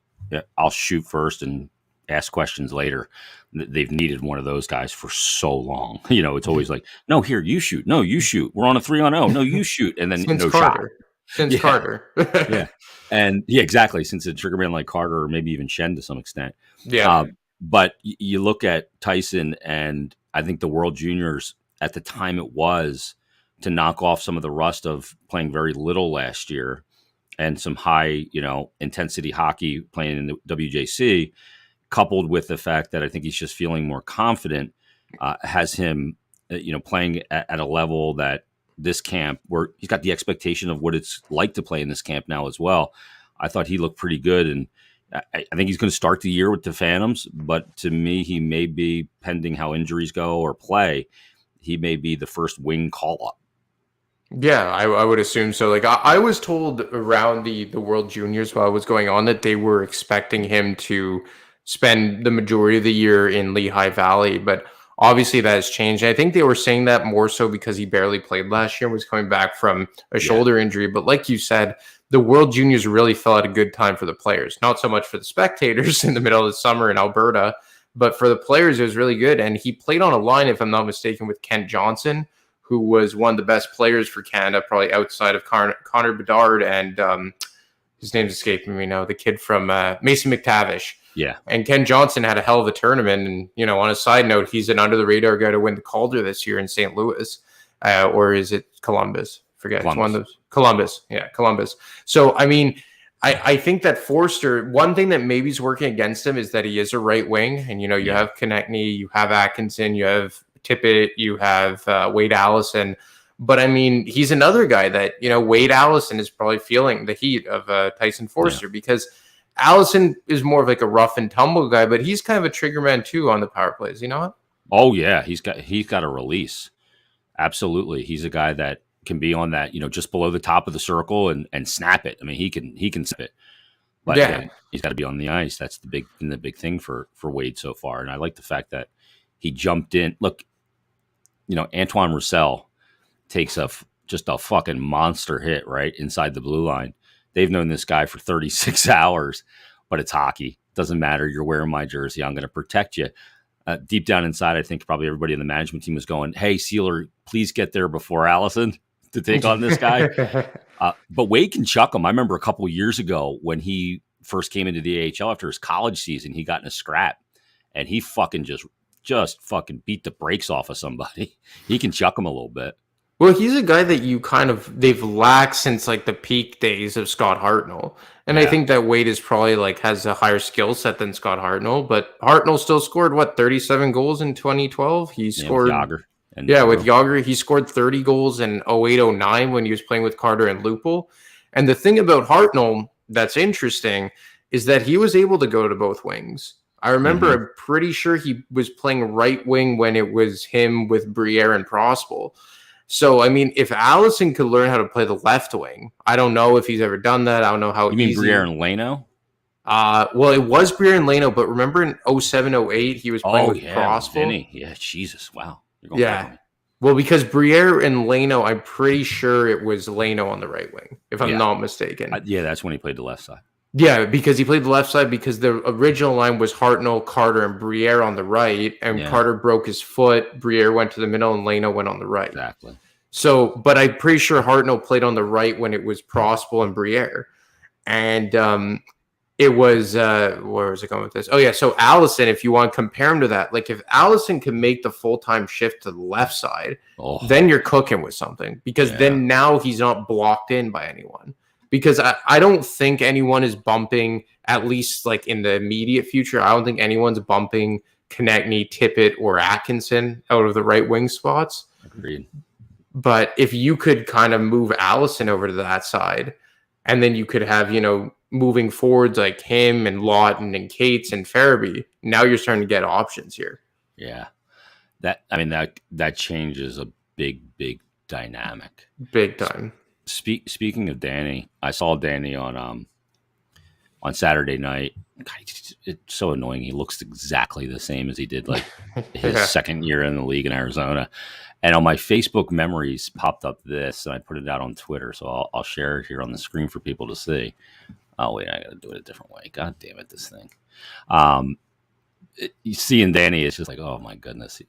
I'll shoot first and ask questions later. They've needed one of those guys for so long. It's always like, no, here, you shoot. No, you shoot. We're on a 3-on-0. No, you shoot. And then no Carter. shot. Since Carter. Yeah. And exactly. Since a trigger man like Carter, or maybe even Shen to some extent. Yeah. But you look at Tyson, and I think the World Juniors at the time it was to knock off some of the rust of playing very little last year and some high, intensity hockey playing in the WJC, coupled with the fact that I think he's just feeling more confident, has him, playing at a level that this camp, where he's got the expectation of what it's like to play in this camp now as well. I thought he looked pretty good, and I think he's going to start the year with the Phantoms, but to me, he may be, pending how injuries go or play, he may be the first wing call-up. Yeah, I would assume so. Like, I was told around the World Juniors while it was going on that they were expecting him to spend the majority of the year in Lehigh Valley, but obviously that has changed. I think they were saying that more so because he barely played last year and was coming back from a shoulder injury. But like you said, the World Juniors really fell at a good time for the players, not so much for the spectators in the middle of the summer in Alberta, but for the players, it was really good. And he played on a line, if I'm not mistaken, with Kent Johnson, who was one of the best players for Canada, probably outside of Connor Bedard and his name's escaping me now, the kid from Mason McTavish. Yeah. And Ken Johnson had a hell of a tournament. And, on a side note, he's an under-the-radar guy to win the Calder this year in St. Louis. Or is it Columbus? Forget. Columbus. It's one of those. Columbus. Yeah, Columbus. So, I mean, I think that Forster, one thing that maybe is working against him is that he is a right wing. And, you have Konechny, you have Atkinson, you have Tippett, you have Wade Allison. But, I mean, he's another guy that, Wade Allison is probably feeling the heat of Tyson Forster because Allison is more of like a rough and tumble guy, but he's kind of a trigger man too on the power plays. You know what? Oh, yeah. He's got a release. Absolutely. He's a guy that can be on that, just below the top of the circle and snap it. I mean, he can snap it. But yeah, he's got to be on the ice. That's the big thing for Wade so far. And I like the fact that he jumped in. Look, Antoine Roussel takes just a fucking monster hit right inside the blue line. They've known this guy for 36 hours, but it's hockey. Doesn't matter. You're wearing my jersey. I'm going to protect you. Deep down inside, I think probably everybody in the management team was going, hey, Sealer, please get there before Allison to take on this guy. But Wade can chuck him. I remember a couple of years ago when he first came into the AHL after his college season, he got in a scrap and he fucking just fucking beat the brakes off of somebody. He can chuck him a little bit. Well, he's a guy that they've lacked since like the peak days of Scott Hartnell. And I think that Wade is probably like has a higher skill set than Scott Hartnell, but Hartnell still scored 37 goals in 2012. He scored with Yager, he scored 30 goals in 08-09 when he was playing with Carter and Lupul. And the thing about Hartnell that's interesting is that he was able to go to both wings. I remember I'm pretty sure he was playing right wing when it was him with Briere and Prospel. So, I mean, if Allison could learn how to play the left wing, I don't know if he's ever done that. I don't know how. You mean Briere and Leno? Well, it was Briere and Leno, but remember in 07-08, he was playing with Prospel? Yeah, Jesus, wow. Yeah. Well, because Briere and Leno, I'm pretty sure it was Leno on the right wing, if I'm not mistaken. That's when he played the left side. Yeah, because he played the left side because the original line was Hartnell, Carter, and Briere on the right, and Carter broke his foot, Briere went to the middle, and Leno went on the right. Exactly. So, but I'm pretty sure Hartnell played on the right when it was Prospel and Briere. And it was, where was it going with this? Oh, yeah, so Allison, if you want to compare him to that, like if Allison can make the full-time shift to the left side, then you're cooking with something. Because then now he's not blocked in by anyone. Because I don't think anyone is bumping, at least like in the immediate future, I don't think anyone's bumping Konechny, Tippett, or Atkinson out of the right wing spots. Agreed. But if you could kind of move Allison over to that side, and then you could have, moving forwards like him and Lawton and Cates and Farabee, now you're starting to get options here. Yeah. That changes a big dynamic. Big time. Speaking of Danny, I saw Danny on Saturday night. God, it's so annoying. He looks exactly the same as he did like his second year in the league in Arizona. And on my Facebook memories popped up this, and I put it out on Twitter. So I'll share it here on the screen for people to see. Oh wait, I got to do it a different way. God damn it, this thing. You seeing Danny is just like, oh my goodness,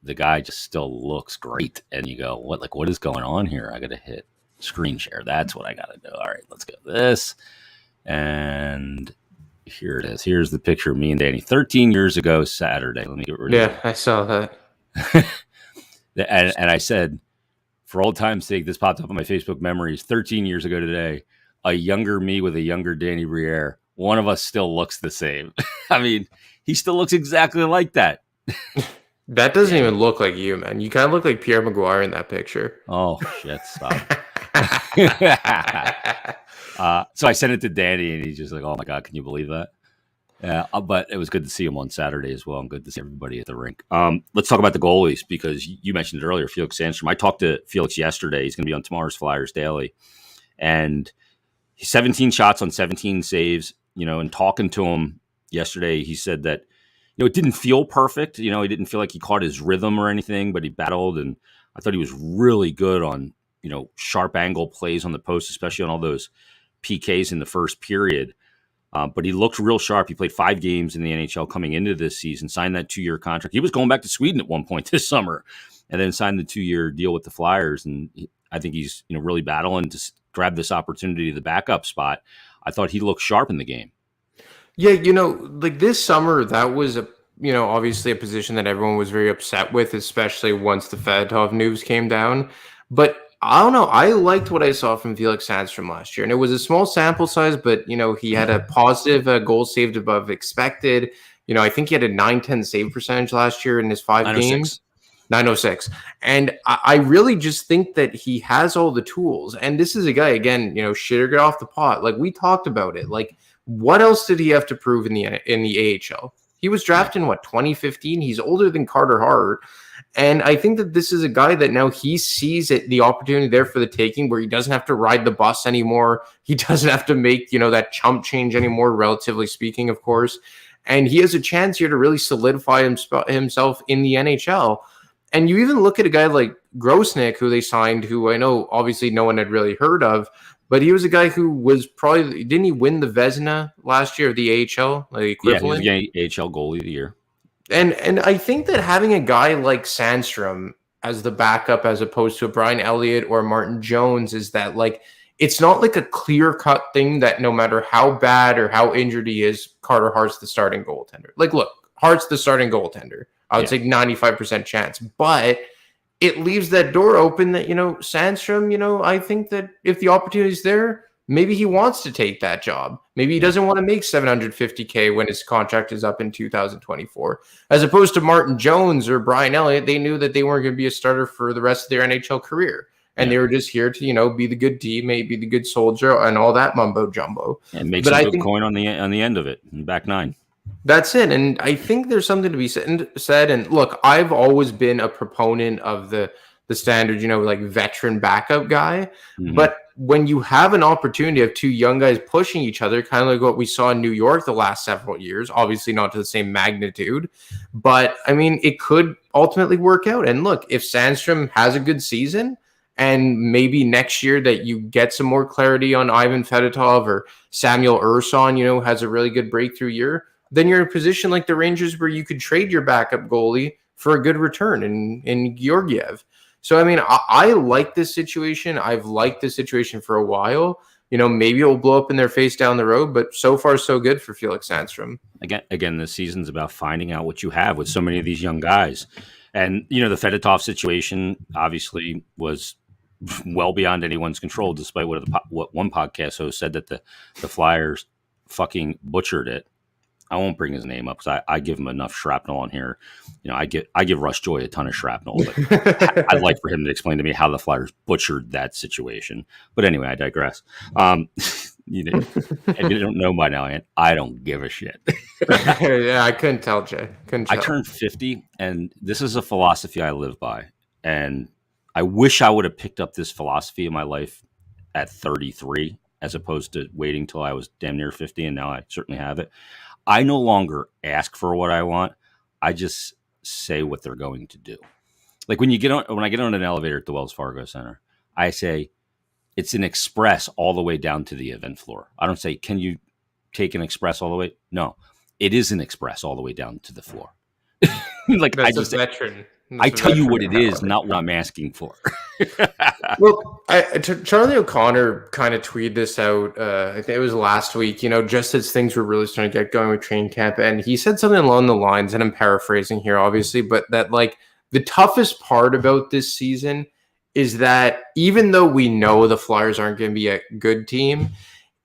the guy just still looks great. And you go, what is going on here? I got to hit screen share. That's what I got to do. All right, let's go this. And here it is. Here's the picture of me and Danny 13 years ago Saturday. Let me get rid of it. Yeah, I saw that. and I said, for old time's sake, this popped up on my Facebook memories 13 years ago today. A younger me with a younger Danny Briere. One of us still looks the same. I mean, he still looks exactly like that. That doesn't even look like you, man. You kind of look like Pierre Maguire in that picture. Oh, shit. Stop. So I sent it to Danny, and he's just like, oh, my God, can you believe that? But it was good to see him on Saturday as well, and good to see everybody at the rink. Let's talk about the goalies, because you mentioned it earlier, Felix Sandstrom. I talked to Felix yesterday. He's going to be on tomorrow's Flyers Daily. And 17 shots on 17 saves, and talking to him yesterday, he said that, it didn't feel perfect. He didn't feel like he caught his rhythm or anything, but he battled. And I thought he was really good on, sharp angle plays on the post, especially on all those PKs in the first period. But he looked real sharp. He played 5 games in the NHL coming into this season, signed that 2-year contract. He was going back to Sweden at one point this summer, and then signed the 2-year deal with the Flyers. And I think he's, really battling to grab this opportunity to the backup spot. I thought he looked sharp in the game. Yeah, like this summer, that was obviously a position that everyone was very upset with, especially once the Fedotov news came down. But I don't know. I liked what I saw from Felix Sandstrom last year. And it was a small sample size, but, he had a positive goal saved above expected. I think he had a 910 save percentage last year in his 5 games. 906. And I really just think that he has all the tools. And this is a guy, again, shit or get off the pot. Like, we talked about it. Like, what else did he have to prove in the AHL? He was drafted in 2015. He's older than Carter Hart. And I think that this is a guy that now he sees the opportunity there for the taking, where he doesn't have to ride the bus anymore. He doesn't have to make, that chump change anymore, relatively speaking, of course. And he has a chance here to really solidify himself in the NHL. And you even look at a guy like Grosnick, who they signed, who I know obviously no one had really heard of, but he was a guy who was probably, didn't he win the Vezina last year, the AHL, like equivalent? Yeah, he was the AHL goalie of the year. And I think that having a guy like Sandstrom as the backup as opposed to a Brian Elliott or Martin Jones is that, like, it's not like a clear-cut thing that no matter how bad or how injured he is, Carter Hart's the starting goaltender. Like, look, Hart's the starting goaltender. I would say 95% chance. But it leaves that door open that, Sandstrom, I think that if the opportunity's there, maybe he wants to take that job. Maybe he doesn't want to make $750K when his contract is up in 2024. As opposed to Martin Jones or Brian Elliott, they knew that they weren't going to be a starter for the rest of their NHL career. And they were just here to, be the good teammate, be the good soldier, and all that mumbo jumbo. And make some good coin on the end of it, in back nine. That's it. And I think there's something to be said. And look, I've always been a proponent of the standard, like veteran backup guy. Mm-hmm. But when you have an opportunity of two young guys pushing each other, kind of like what we saw in New York the last several years, obviously not to the same magnitude, but I mean, it could ultimately work out. And look, if Sandstrom has a good season, and maybe next year that you get some more clarity on Ivan Fedotov or Samuel Urson, has a really good breakthrough year, then you're in a position like the Rangers where you could trade your backup goalie for a good return in Georgiev. So, I mean, I like this situation. I've liked this situation for a while. Maybe it'll blow up in their face down the road, but so far so good for Felix Sandstrom. Again, this season's about finding out what you have with so many of these young guys. And, the Fedotov situation obviously was well beyond anyone's control, despite what one podcast host said that the Flyers fucking butchered it. I won't bring his name up because I give him enough shrapnel on here. I give Russ Joy a ton of shrapnel. But I'd like for him to explain to me how the Flyers butchered that situation. But anyway, I digress. If you don't know by now, I don't give a shit. Yeah, I couldn't tell, Jay. I turned 50, and this is a philosophy I live by. And I wish I would have picked up this philosophy in my life at 33, as opposed to waiting till I was damn near 50, and now I certainly have it. I no longer ask for what I want. I just say what they're going to do. Like when I get on an elevator at the Wells Fargo Center, I say it's an express all the way down to the event floor. I don't say, can you take an express all the way? No, it is an express all the way down to the floor. Like that's I just veteran. I tell you what it is, not what I'm asking for. Well, Charlie O'Connor kind of tweeted this out. I think it was last week, just as things were really starting to get going with training camp. And he said something along the lines, and I'm paraphrasing here, obviously, but that like the toughest part about this season is that even though we know the Flyers aren't going to be a good team,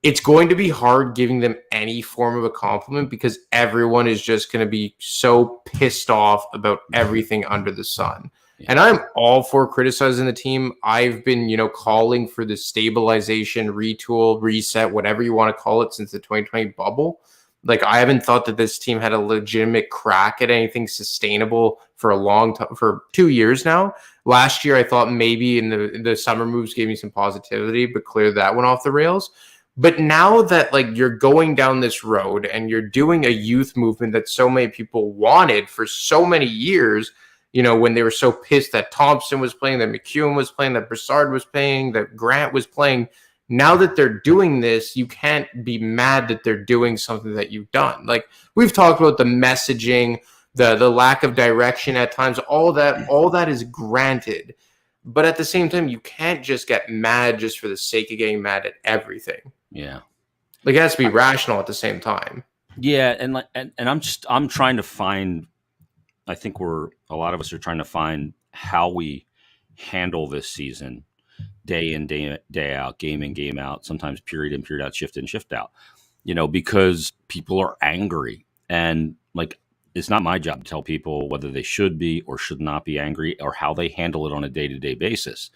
it's going to be hard giving them any form of a compliment because everyone is just going to be so pissed off about everything under the sun. Yeah. And I'm all for criticizing the team. I've been, calling for the stabilization, retool, reset, whatever you want to call it, since the 2020 bubble. Like, I haven't thought that this team had a legitimate crack at anything sustainable for a long time, for 2 years now. Last year, I thought maybe in the summer moves gave me some positivity, but clearly that went off the rails. But now that like you're going down this road and you're doing a youth movement that so many people wanted for so many years, when they were so pissed that Thompson was playing, that McEwen was playing, that Brassard was playing, that Grant was playing. Now that they're doing this, you can't be mad that they're doing something that you've done. Like we've talked about the messaging, the lack of direction at times, all that is granted. But at the same time, you can't just get mad just for the sake of getting mad at everything. Yeah. Like it has to be rational at the same time. Yeah, and I'm trying to find, I think a lot of us are trying to find how we handle this season, day in, day out, game in, game out, sometimes period in, period out, shift in, shift out, because people are angry. And like, it's not my job to tell people whether they should be or should not be angry or how they handle it on a day-to-day basis.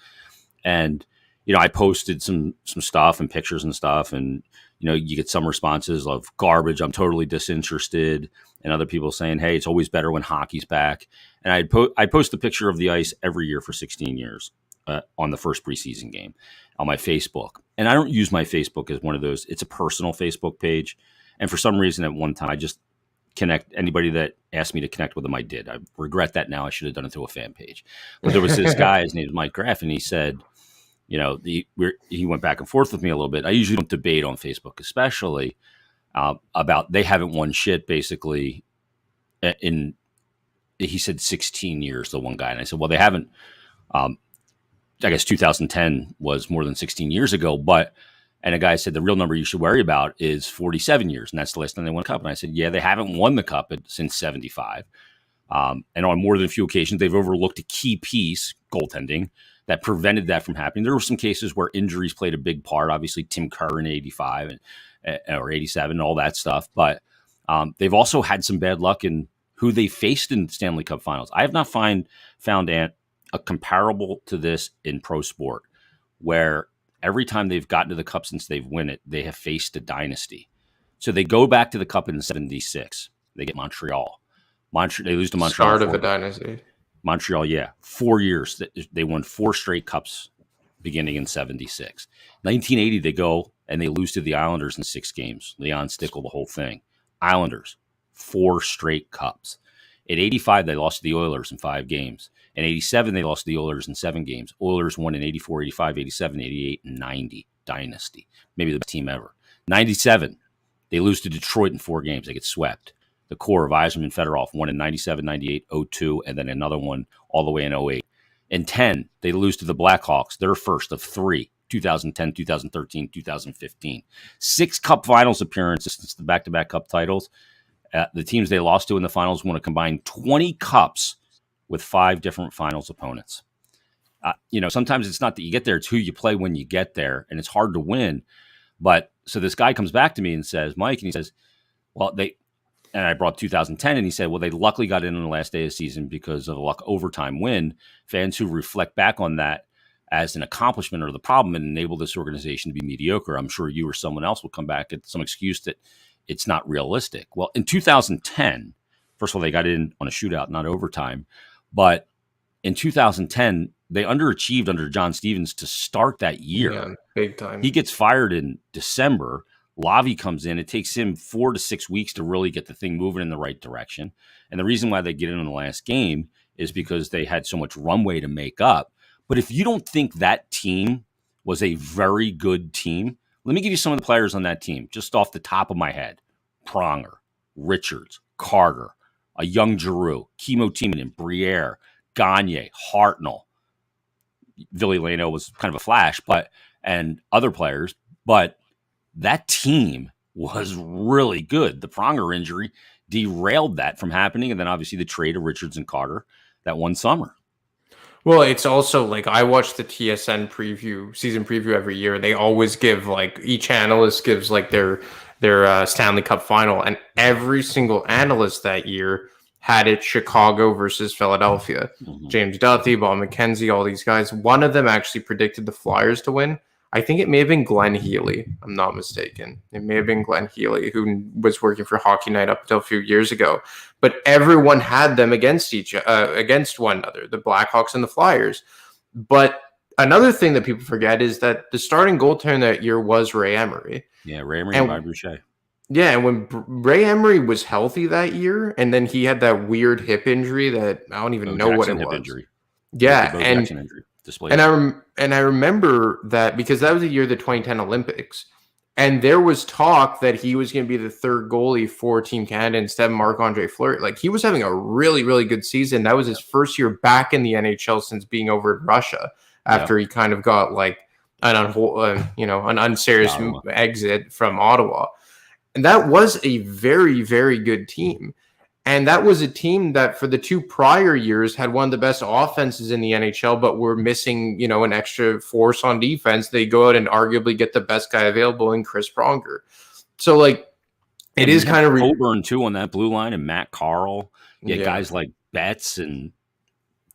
And, I posted some stuff and pictures and stuff, and, you get some responses of garbage, I'm totally disinterested, and other people saying, hey, it's always better when hockey's back. And I post a picture of the ice every year for 16 years on the first preseason game on my Facebook. And I don't use my Facebook as one of those, it's a personal Facebook page. And for some reason at one time, I just connect anybody that asked me to connect with him. I did. I regret that now. I should have done it through a fan page. But there was this guy, his name is Mike Graff, and he said, he went back and forth with me a little bit. I usually don't debate on Facebook, especially about they haven't won shit basically he said 16 years, the one guy. And I said, well, they haven't, I guess 2010 was more than 16 years ago, and a guy said the real number you should worry about is 47 years. And that's the last time they won a cup. And I said, yeah, they haven't won the cup since 75. And on more than a few occasions, they've overlooked a key piece, goaltending, that prevented that from happening. There were some cases where injuries played a big part. Obviously, Tim Kerr in 85 or 87 and all that stuff. But they've also had some bad luck in who they faced in Stanley Cup finals. I have not found a comparable to this in pro sport, where every time they've gotten to the cup since they've won it, they have faced a dynasty. So they go back to the cup in 76. They get Montreal. They lose to Montreal. Start of a dynasty. Montreal, yeah. 4 years. They won 4 straight cups beginning in 76. 1980, they go and they lose to the Islanders in 6 games. Leon Stickle, the whole thing. Islanders, 4 straight cups. In 85, they lost to the Oilers in 5 games. In 87, they lost to the Oilers in 7 games. Oilers won in 84, 85, 87, 88, and 90. Dynasty. Maybe the best team ever. 97, they lose to Detroit in 4 games. They get swept. The core of ICYMI Fedorov won in 97, 98, 02, and then another one all the way in 08. In 10, they lose to the Blackhawks, their first of 3, 2010, 2013, 2015. 6 cup finals appearances since the back-to-back cup titles. The teams they lost to in the finals won a combined 20 cups with 5 different finals opponents. Sometimes it's not that you get there, it's who you play when you get there, and it's hard to win. But so this guy comes back to me and says, Mike, and he says, well, and I brought 2010, and he said, well, they luckily got in on the last day of the season because of a luck overtime win. Fans who reflect back on that as an accomplishment are the problem and enable this organization to be mediocre. I'm sure you or someone else will come back at some excuse that it's not realistic. Well, in 2010, first of all, they got in on a shootout, not overtime. But in 2010, they underachieved under John Stevens to start that year. Yeah, big time. He gets fired in December. Lavi comes in. It takes him 4 to 6 weeks to really get the thing moving in the right direction. And the reason why they get in the last game is because they had so much runway to make up. But if you don't think that team was a very good team, let me give you some of the players on that team, just off the top of my head. Pronger, Richards, Carter, a young Giroux, Kimmo Timonen, Briere, Gagne, Hartnell. Ville Leno was kind of a flash, and other players. But that team was really good. The Pronger injury derailed that from happening. And then obviously the trade of Richards and Carter that one summer. Well, it's also like I watch the TSN season preview every year. They always give each analyst gives their Stanley Cup final. And every single analyst that year had it Chicago versus Philadelphia. Mm-hmm. James Duthie, Bob McKenzie, all these guys. One of them actually predicted the Flyers to win. I think it may have been Glenn Healy. I'm not mistaken. It may have been Glenn Healy, who was working for Hockey Night up until a few years ago. But everyone had them against one another, the Blackhawks and the Flyers. But another thing that people forget is that the starting goaltender that year was Ray Emery. Yeah, Ray Emery and Bob Boucher. Yeah, and when Ray Emery was healthy that year, and then he had that weird hip injury that I don't even know what it was. Injury. Yeah, and I remember that because that was the year of the 2010 Olympics, and there was talk that he was going to be the third goalie for Team Canada instead of Marc-Andre Fleury. He was having a really, really good season. That was his first year back in the NHL since being over in Russia after he kind of got an unserious exit from Ottawa. And that was a very, very good team. And that was a team that for the 2 prior years had one of the best offenses in the NHL, but were missing, an extra force on defense. They go out and arguably get the best guy available in Chris Pronger. So it is kind of Coburn too on that blue line, and Matt Carl. Guys like Betts and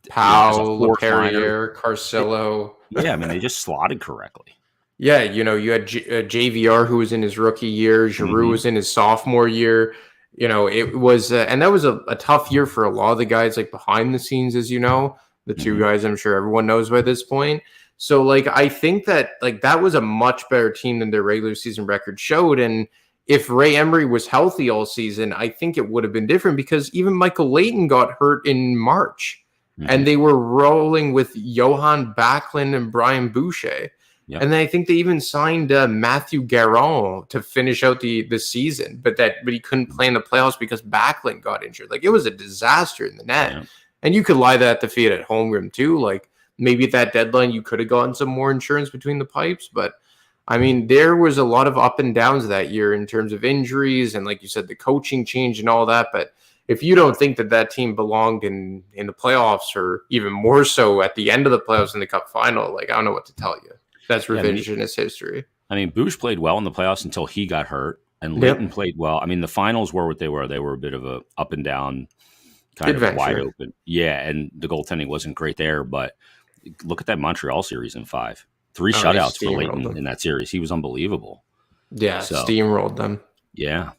Powell, LePerrier, Carcillo. Yeah, they just slotted correctly. Yeah, you had JVR, who was in his rookie year. Giroux was in his sophomore year. It was, and that was a tough year for a lot of the guys, behind the scenes, as the 2 guys I'm sure everyone knows by this point. So, I think that, that was a much better team than their regular season record showed. And if Ray Emery was healthy all season, I think it would have been different, because even Michael Leighton got hurt in March, and they were rolling with Johan Backlund and Brian Boucher. Yep. And then I think they even signed Matthew Garon to finish out the season, but he couldn't play in the playoffs because Backlund got injured. Like, it was a disaster in the net. Yeah. And you could lie that defeat at home rim too. Like, maybe at that deadline you could have gotten some more insurance between the pipes, but I mean, there was a lot of up and downs that year in terms of injuries and, like you said, the coaching change and all that. But if you don't think that team belonged in the playoffs, or even more so at the end of the playoffs in the Cup final, like, I don't know what to tell you. That's revisionist history. I mean, Bush played well in the playoffs until he got hurt, and Leighton played well. I mean, the finals were what they were. They were a bit of a up and down, kind of wide open. Yeah, and the goaltending wasn't great there, but look at that Montreal series in 5. 3 shutouts for Leighton in that series. He was unbelievable. Yeah, steamrolled them. Yeah.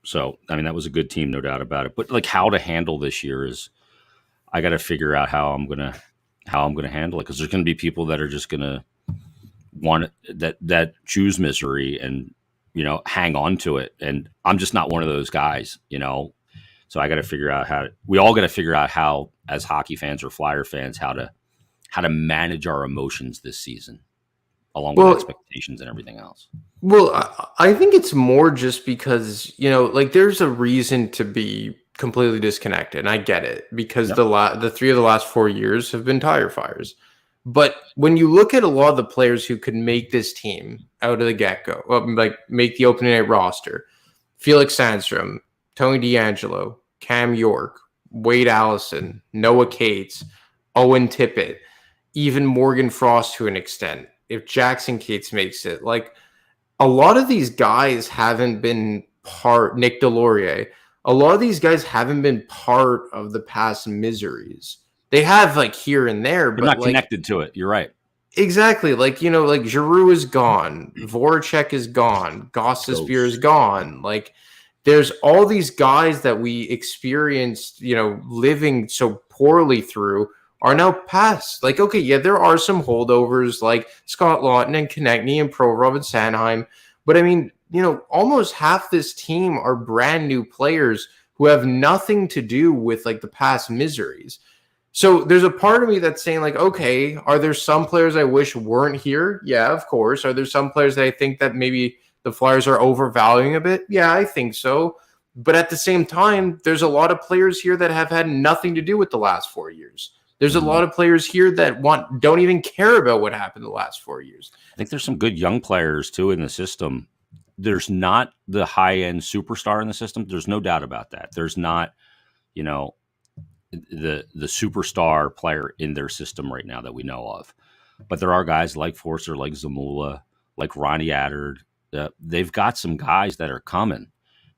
So, I mean, that was a good team, no doubt about it. But, like, how to handle this year is, I got to figure out how I'm gonna handle it, because there's going to be people that are just going to want that choose misery and, you know, hang on to it. And I'm just not one of those guys, you know. So I got to figure out we all got to figure out how, as hockey fans or Flyer fans, how to manage our emotions this season, along with expectations and everything else. Well, I think it's more just because, you know, like, there's a reason to be completely disconnected, and I get it, because the 3 of the last 4 years have been tire fires. But when you look at a lot of the players who could make this team out of the get-go, like make the opening night roster, Felix Sandstrom, Tony DeAngelo, Cam York, Wade Allison, Noah Cates, Owen Tippett, even Morgan Frost to an extent, if Jackson Cates makes it, like, a lot of these guys haven't been Nick Delorier, a lot of these guys haven't been part of the past miseries. They have, like, here and there, but they're not connected to it. You're right. Exactly. Like, you know, like, Giroux is gone. Voracek is gone. Gostisbehere is gone. Like, there's all these guys that we experienced, you know, living so poorly through are now past. Like, okay, yeah, there are some holdovers like Scott Lawton and Konechny and Provorov and Sanheim. But, I mean, you know, almost half this team are brand new players who have nothing to do with, like, the past miseries. So there's a part of me that's saying, like, okay, are there some players I wish weren't here? Yeah, of course. Are there some players that I think that maybe the Flyers are overvaluing a bit? Yeah, I think so. But at the same time, there's a lot of players here that have had nothing to do with the last 4 years. There's a lot of players here that don't even care about what happened the last 4 years. I think there's some good young players too in the system. There's not the high-end superstar in the system. There's no doubt about that. There's not, you know, the superstar player in their system right now that we know of. But there are guys like Forster, like Zamula, like Ronnie Attard. They've got some guys that are coming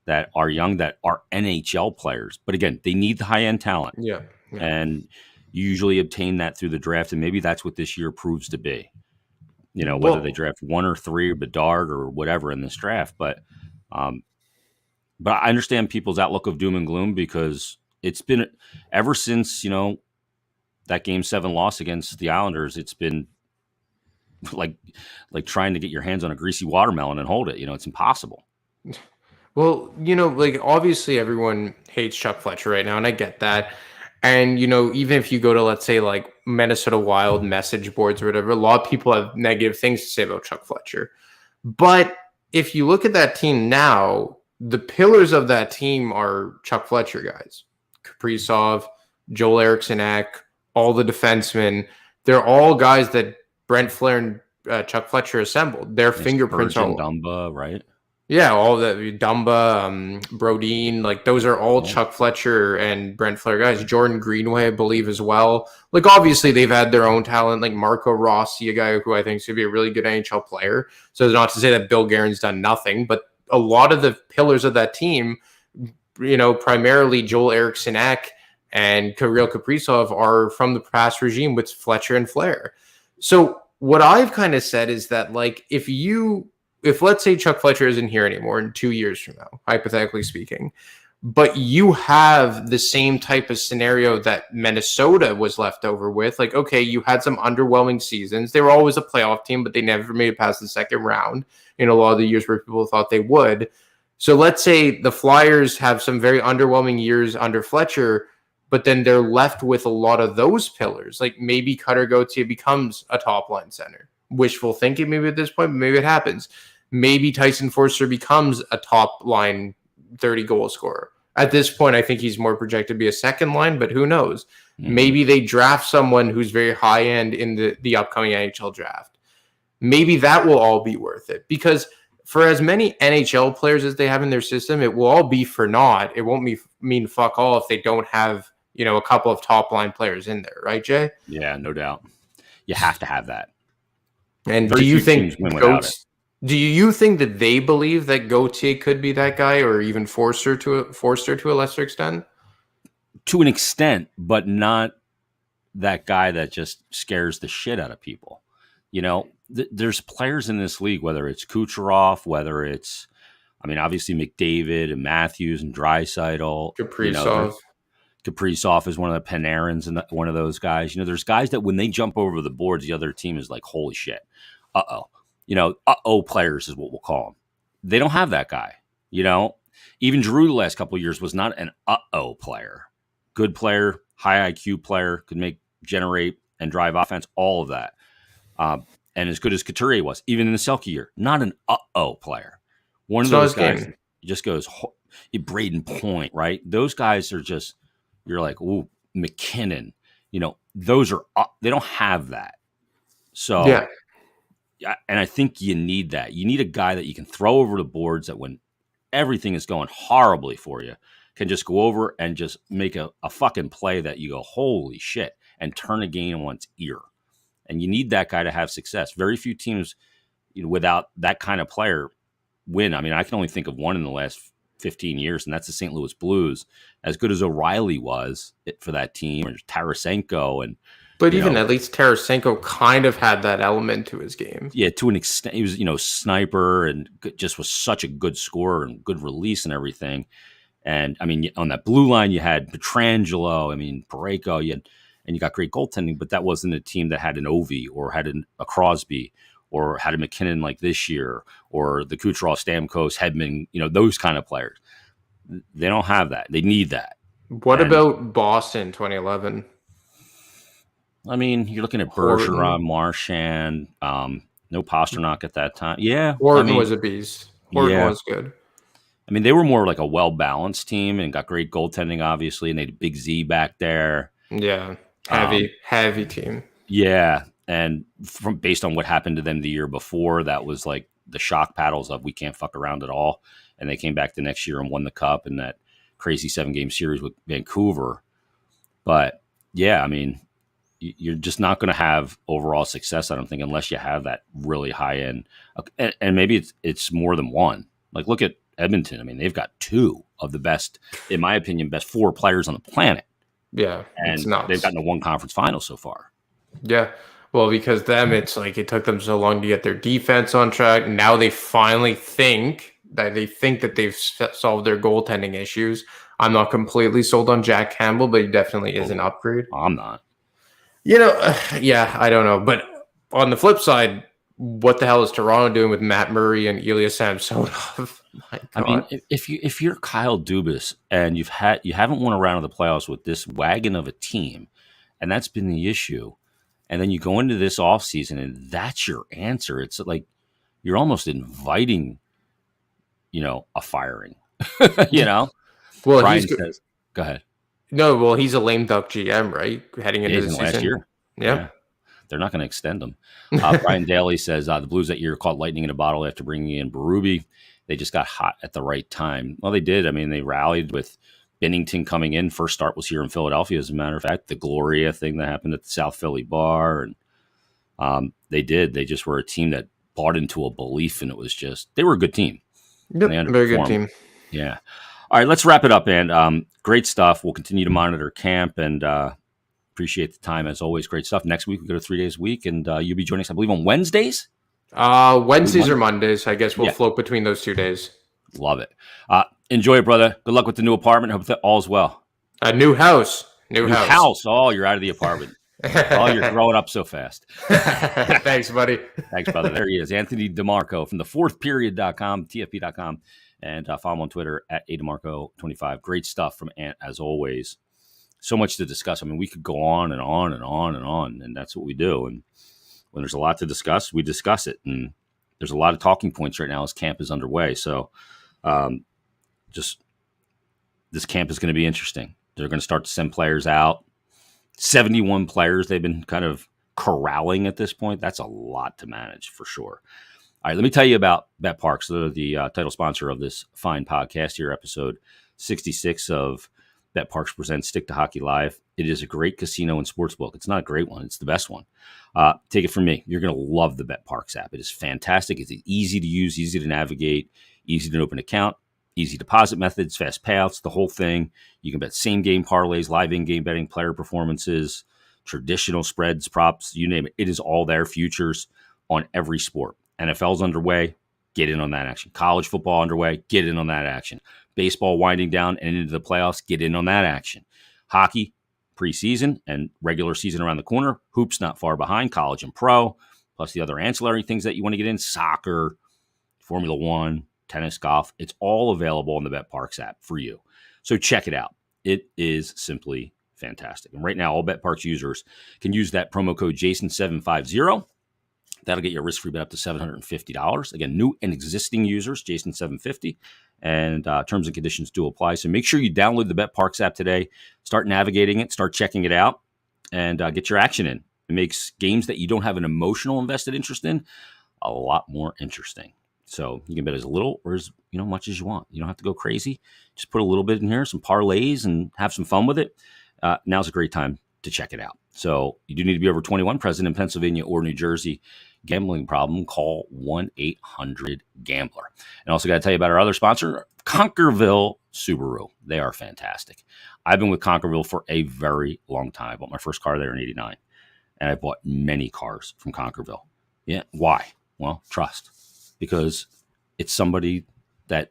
that are young, that are NHL players. But again, they need the high-end talent. Yeah. And you usually obtain that through the draft, and maybe that's what this year proves to be. You know, whether they draft 1 or 3 or Bedard or whatever in this draft. But I understand people's outlook of doom and gloom, because it's been ever since, you know, that Game 7 loss against the Islanders. It's been like trying to get your hands on a greasy watermelon and hold it. You know, it's impossible. Well, you know, like, obviously everyone hates Chuck Fletcher right now, and I get that. And, you know, even if you go to, let's say, like, Minnesota Wild message boards or whatever, a lot of people have negative things to say about Chuck Fletcher. But if you look at that team now, the pillars of that team are Chuck Fletcher guys. Kaprizov, Joel Eriksson-Ek, all the defensemen. They're all guys that Brent Flair and Chuck Fletcher assembled. Their fingerprints are Dumba, right? Yeah, all the Dumba, Brodin, like, those are all Chuck Fletcher and Brent Flair guys. Jordan Greenway, I believe, as well. Like, obviously, they've had their own talent, like Marco Rossi, a guy who I think is going to be a really good NHL player. So it's not to say that Bill Guerin's done nothing, but a lot of the pillars of that team, you know, primarily Joel Eriksson-Ek and Kirill Kaprizov, are from the past regime with Fletcher and Flair. So what I've kind of said is that, like, if let's say Chuck Fletcher isn't here anymore in 2 years from now, hypothetically speaking, But you have the same type of scenario that Minnesota was left over with. Like, okay, you had some underwhelming seasons. They were always a playoff team, but they never made it past the second round in a lot of the years where people thought they would. So let's say the Flyers have some very underwhelming years under Fletcher, but then they're left with a lot of those pillars. Like maybe Cutter Gauthier becomes a top line center. Wishful thinking maybe at this point, but maybe it happens. Maybe Tyson Forster becomes a top line 30 goal scorer. At this point, I think he's more projected to be a second line, but who knows? Mm-hmm. Maybe they draft someone who's very high end in the upcoming NHL draft. Maybe that will all be worth it, because for as many NHL players as they have in their system, it will all be for naught. It won't mean fuck all if they don't have, a couple of top line players in there, right, Jay? Yeah, no doubt. You have to have that. And do you think that they believe that Gauthier could be that guy, or even Forster to a lesser extent? To an extent, but not that guy that just scares the shit out of people. There's players in this league, whether it's Kucherov, whether it's, obviously McDavid and Matthews and Draisaitl. Kaprizov is one of the Panarins and one of those guys. There's guys that when they jump over the boards, the other team is like, holy shit. Uh-oh players is what we'll call them. They don't have that guy. Even Giroux the last couple of years was not an uh-oh player. Good player, high IQ player, could generate and drive offense, all of that. And as good as Couturier was, even in the Selke year, not an uh-oh player. One of those guys just goes, Braden Point, right? Those guys are just, you're like, ooh, McKinnon. Those are, they don't have that. So, yeah. And I think you need that. You need a guy that you can throw over the boards that when everything is going horribly for you, can just go over and just make a fucking play that you go, holy shit, and turn a game on its ear. And you need that guy to have success. Very few teams, without that kind of player win. I can only think of one in the last 15 years, and that's the St. Louis Blues. As good as O'Reilly was for that team, or Tarasenko, but even at least Tarasenko kind of had that element to his game. Yeah, to an extent. He was, sniper and just was such a good scorer and good release and everything. And, on that blue line, you had Pietrangelo, Parayko, and you got great goaltending, but that wasn't a team that had an Ovi or had a Crosby or had a McKinnon like this year, or the Kucherov, Stamkos, Hedman, those kind of players. They don't have that. They need that. What about Boston 2011? You're looking at Bergeron, Marchand, no Pasternak at that time. Yeah. Horton was a beast. Horton was good. They were more like a well-balanced team and got great goaltending, obviously, and they had a big Z back there. Yeah. Heavy team. Yeah. And based on what happened to them the year before, that was like the shock paddles of we can't fuck around at all. And they came back the next year and won the cup in that crazy 7-game series with Vancouver. But yeah, you're just not going to have overall success, I don't think, unless you have that really high end. And maybe it's more than one. Like look at Edmonton. They've got two of the best, in my opinion, best 4 players on the planet. Yeah. And they've gotten to one conference final so far. Yeah. Well, because it's like it took them so long to get their defense on track. Now they finally think that they've solved their goaltending issues. I'm not completely sold on Jack Campbell, but he definitely is an upgrade. I'm not. Yeah, I don't know. But on the flip side, what the hell is Toronto doing with Matt Murray and Ilya Samsonov? My God. If you're Kyle Dubas and you haven't won a round of the playoffs with this wagon of a team, and that's been the issue, and then you go into this offseason and that's your answer, it's like you're almost inviting, a firing. Well, Brian says, go ahead. No, well, he's a lame duck GM, right? Heading into the season. Last year. Yeah. They're not going to extend him. Brian Daly says the Blues that year caught lightning in a bottle after bringing in Berube. They just got hot at the right time. Well, they did. They rallied with Binnington coming in. First start was here in Philadelphia, as a matter of fact. The Gloria thing that happened at the South Philly bar. And they did. They just were a team that bought into a belief, and it was just, they were a good team. Yep, very good team. Yeah. All right, let's wrap it up, and great stuff. We'll continue to monitor camp, and appreciate the time as always. Great stuff. Next week we go to 3 days a week, and you'll be joining us, I believe, on Wednesdays. Wednesdays or Mondays. I guess we'll float between those 2 days. Love it. Enjoy it, brother. Good luck with the new apartment. Hope that all's well. A new house. New house. Oh, you're out of the apartment. Oh, you're growing up so fast. Thanks, buddy. Thanks, brother. There he is, Anthony DiMarco from thefourthperiod.com, TFP.com, and follow him on Twitter at ADiMarco25. Great stuff from Ant, as always. So much to discuss. I mean, we could go on and on and on and on, and that's what we do. And when there's a lot to discuss, we discuss it. And there's a lot of talking points right now as camp is underway. So just this camp is going to be interesting. They're going to start to send players out. 71 players they've been kind of corralling at this point. That's a lot to manage for sure. All right, let me tell you about BetParx. They're the title sponsor of this fine podcast here, episode 66 of BetParx Presents Stick to Hockey Live. It is a great casino and sportsbook. It's not a great one. It's the best one. Take it from me. You're going to love the BetParx app. It is fantastic. It's easy to use, easy to navigate, easy to open an account, easy deposit methods, fast payouts, the whole thing. You can bet same-game parlays, live in-game betting, player performances, traditional spreads, props, you name it. It is all there, futures on every sport. NFL's underway, get in on that action. College football underway, get in on that action. Baseball winding down and into the playoffs, get in on that action. Hockey, preseason and regular season around the corner. Hoops not far behind, college and pro, plus the other ancillary things that you want to get in, soccer, Formula One, tennis, golf. It's all available on the BetParx app for you. So check it out. It is simply fantastic. And right now, all BetParx users can use that promo code Jason750. That'll get your risk-free bet up to $750. Again, new and existing users, Jason750. And terms and conditions do apply. So make sure you download the BetParx app today. Start navigating it. Start checking it out. And get your action in. It makes games that you don't have an emotional invested interest in a lot more interesting. So you can bet as little or as much as you want. You don't have to go crazy. Just put a little bit in here, some parlays, and have some fun with it. Now's a great time to check it out. So you do need to be over 21, present in Pennsylvania or New Jersey. Gambling problem, call 1-800-GAMBLER. And also got to tell you about our other sponsor, Conquerville Subaru. They are fantastic. I've been with Conquerville for a very long time. I bought my first car there in 89. And I bought many cars from Conquerville. Yeah. Why? Well, trust. Because it's somebody that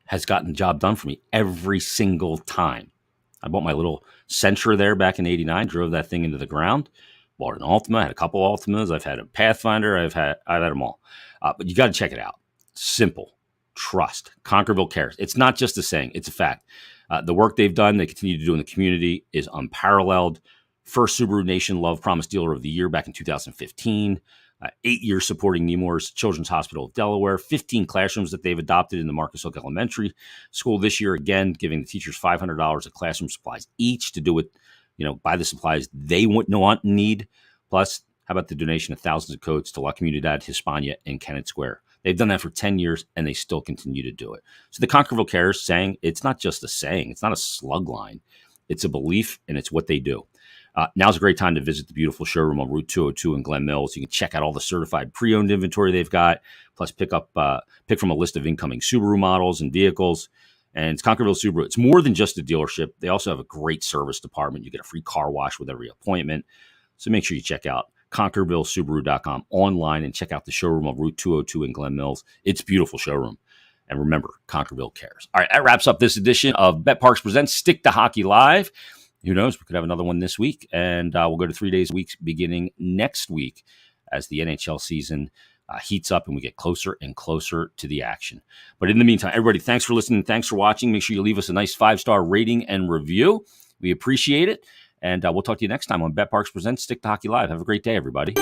has gotten the job done for me every single time. I bought my little Sentra there back in 89, drove that thing into the ground, bought an Altima, had a couple Altimas, I've had a Pathfinder, I've had them all. But you got to check it out. Simple. Trust. Conquerville cares. It's not just a saying, it's a fact. The work they've done, they continue to do in the community is unparalleled. First Subaru Nation Love Promise Dealer of the Year back in 2015. 8 years supporting Nemours Children's Hospital of Delaware, 15 classrooms that they've adopted in the Marcus Hook Elementary School this year, again, giving the teachers $500 of classroom supplies each to do it, buy the supplies they want and need. Plus, how about the donation of thousands of coats to La Comunidad Hispania in Kennett Square? They've done that for 10 years, and they still continue to do it. So the Conquerville Cares saying, it's not just a saying. It's not a slug line. It's a belief, and it's what they do. Now's a great time to visit the beautiful showroom on Route 202 in Glen Mills. You can check out all the certified pre-owned inventory they've got, plus pick from a list of incoming Subaru models and vehicles. And it's Conquerville Subaru. It's more than just a dealership. They also have a great service department. You get a free car wash with every appointment. So make sure you check out ConquervilleSubaru.com online and check out the showroom on Route 202 in Glen Mills. It's a beautiful showroom. And remember, Conquerville cares. All right, that wraps up this edition of BetParx Presents Stick to Hockey Live. Who knows? We could have another one this week, and we'll go to 3 days a week beginning next week as the NHL season heats up and we get closer and closer to the action. But in the meantime, everybody, thanks for listening. Thanks for watching. Make sure you leave us a nice 5-star rating and review. We appreciate it, and we'll talk to you next time on BetParx Presents Stick to Hockey Live. Have a great day, everybody.